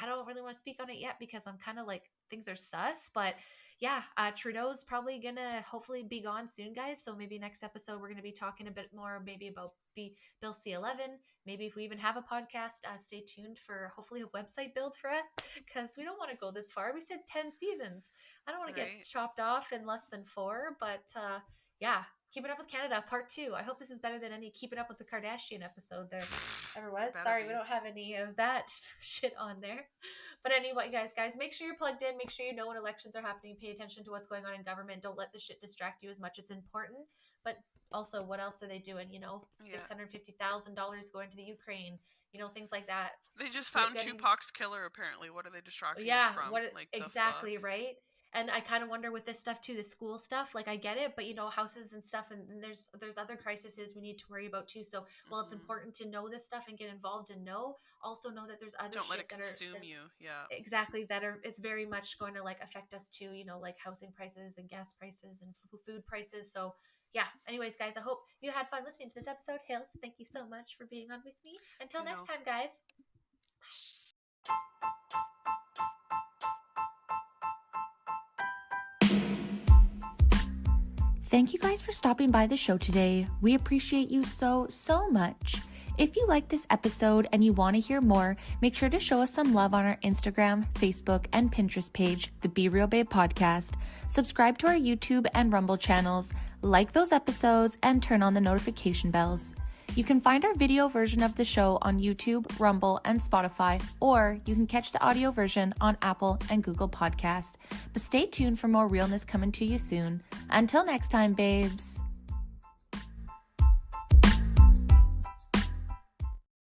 A: I don't really want to speak on it yet because I'm kind of like things are sus. But yeah, Trudeau's probably gonna hopefully be gone soon, guys. So maybe next episode we're gonna be talking a bit more maybe about Bill C-11. Maybe if we even have a podcast, stay tuned for hopefully a website build for us because we don't want to go this far. We said 10 seasons. I don't want to get
B: Right?
A: chopped off in less than 4, but yeah, Keeping Up with Canada Part 2. I hope this is better than any Keeping Up with the Kardashian episode there ever was.
B: Better
A: Sorry, we
B: be.
A: don't have any of that shit on there. But anyway, guys, make sure you're plugged in. Make sure you know when elections are happening. Pay attention to what's going on in government. Don't let the shit distract you as much. It's important. But also, what else are they doing? You know,
B: Yeah.
A: $650,000 going to the Ukraine. You know, things like that.
B: They just found
A: Getting
B: Tupac's killer, apparently. What are they distracting us
A: yeah,
B: from?
A: what
B: Like, the fuck?
A: exactly, right? And I kind of wonder with this stuff too, the school stuff. Like I get it, but you know, houses and stuff, and there's other crises we need to worry about too. So while it's
B: Mm-hmm.
A: important to know this stuff and get involved and know, also know that there's other
B: Don't let it
A: shit that are
B: consume
A: that
B: you. Yeah.
A: exactly that are is very much going to like affect us too. You know, like housing prices and gas prices and food prices. So yeah. Anyways, guys, I hope you had fun listening to this episode. Hales, thank you so much for being on with me. Until
B: You
A: next
B: know,
A: time, guys. Thank you guys for stopping by the show today. We appreciate you so much. If you like this episode and you want to hear more, make sure to show us some love on our Instagram, Facebook, and Pinterest page, the Be Real Babe Podcast. Subscribe to our YouTube and Rumble channels, like those episodes, and turn on the notification bells. You can find our video version of the show on YouTube, Rumble, and Spotify, or you can catch the audio version on Apple and Google Podcast. But stay tuned for more realness coming to you soon. Until next time, babes.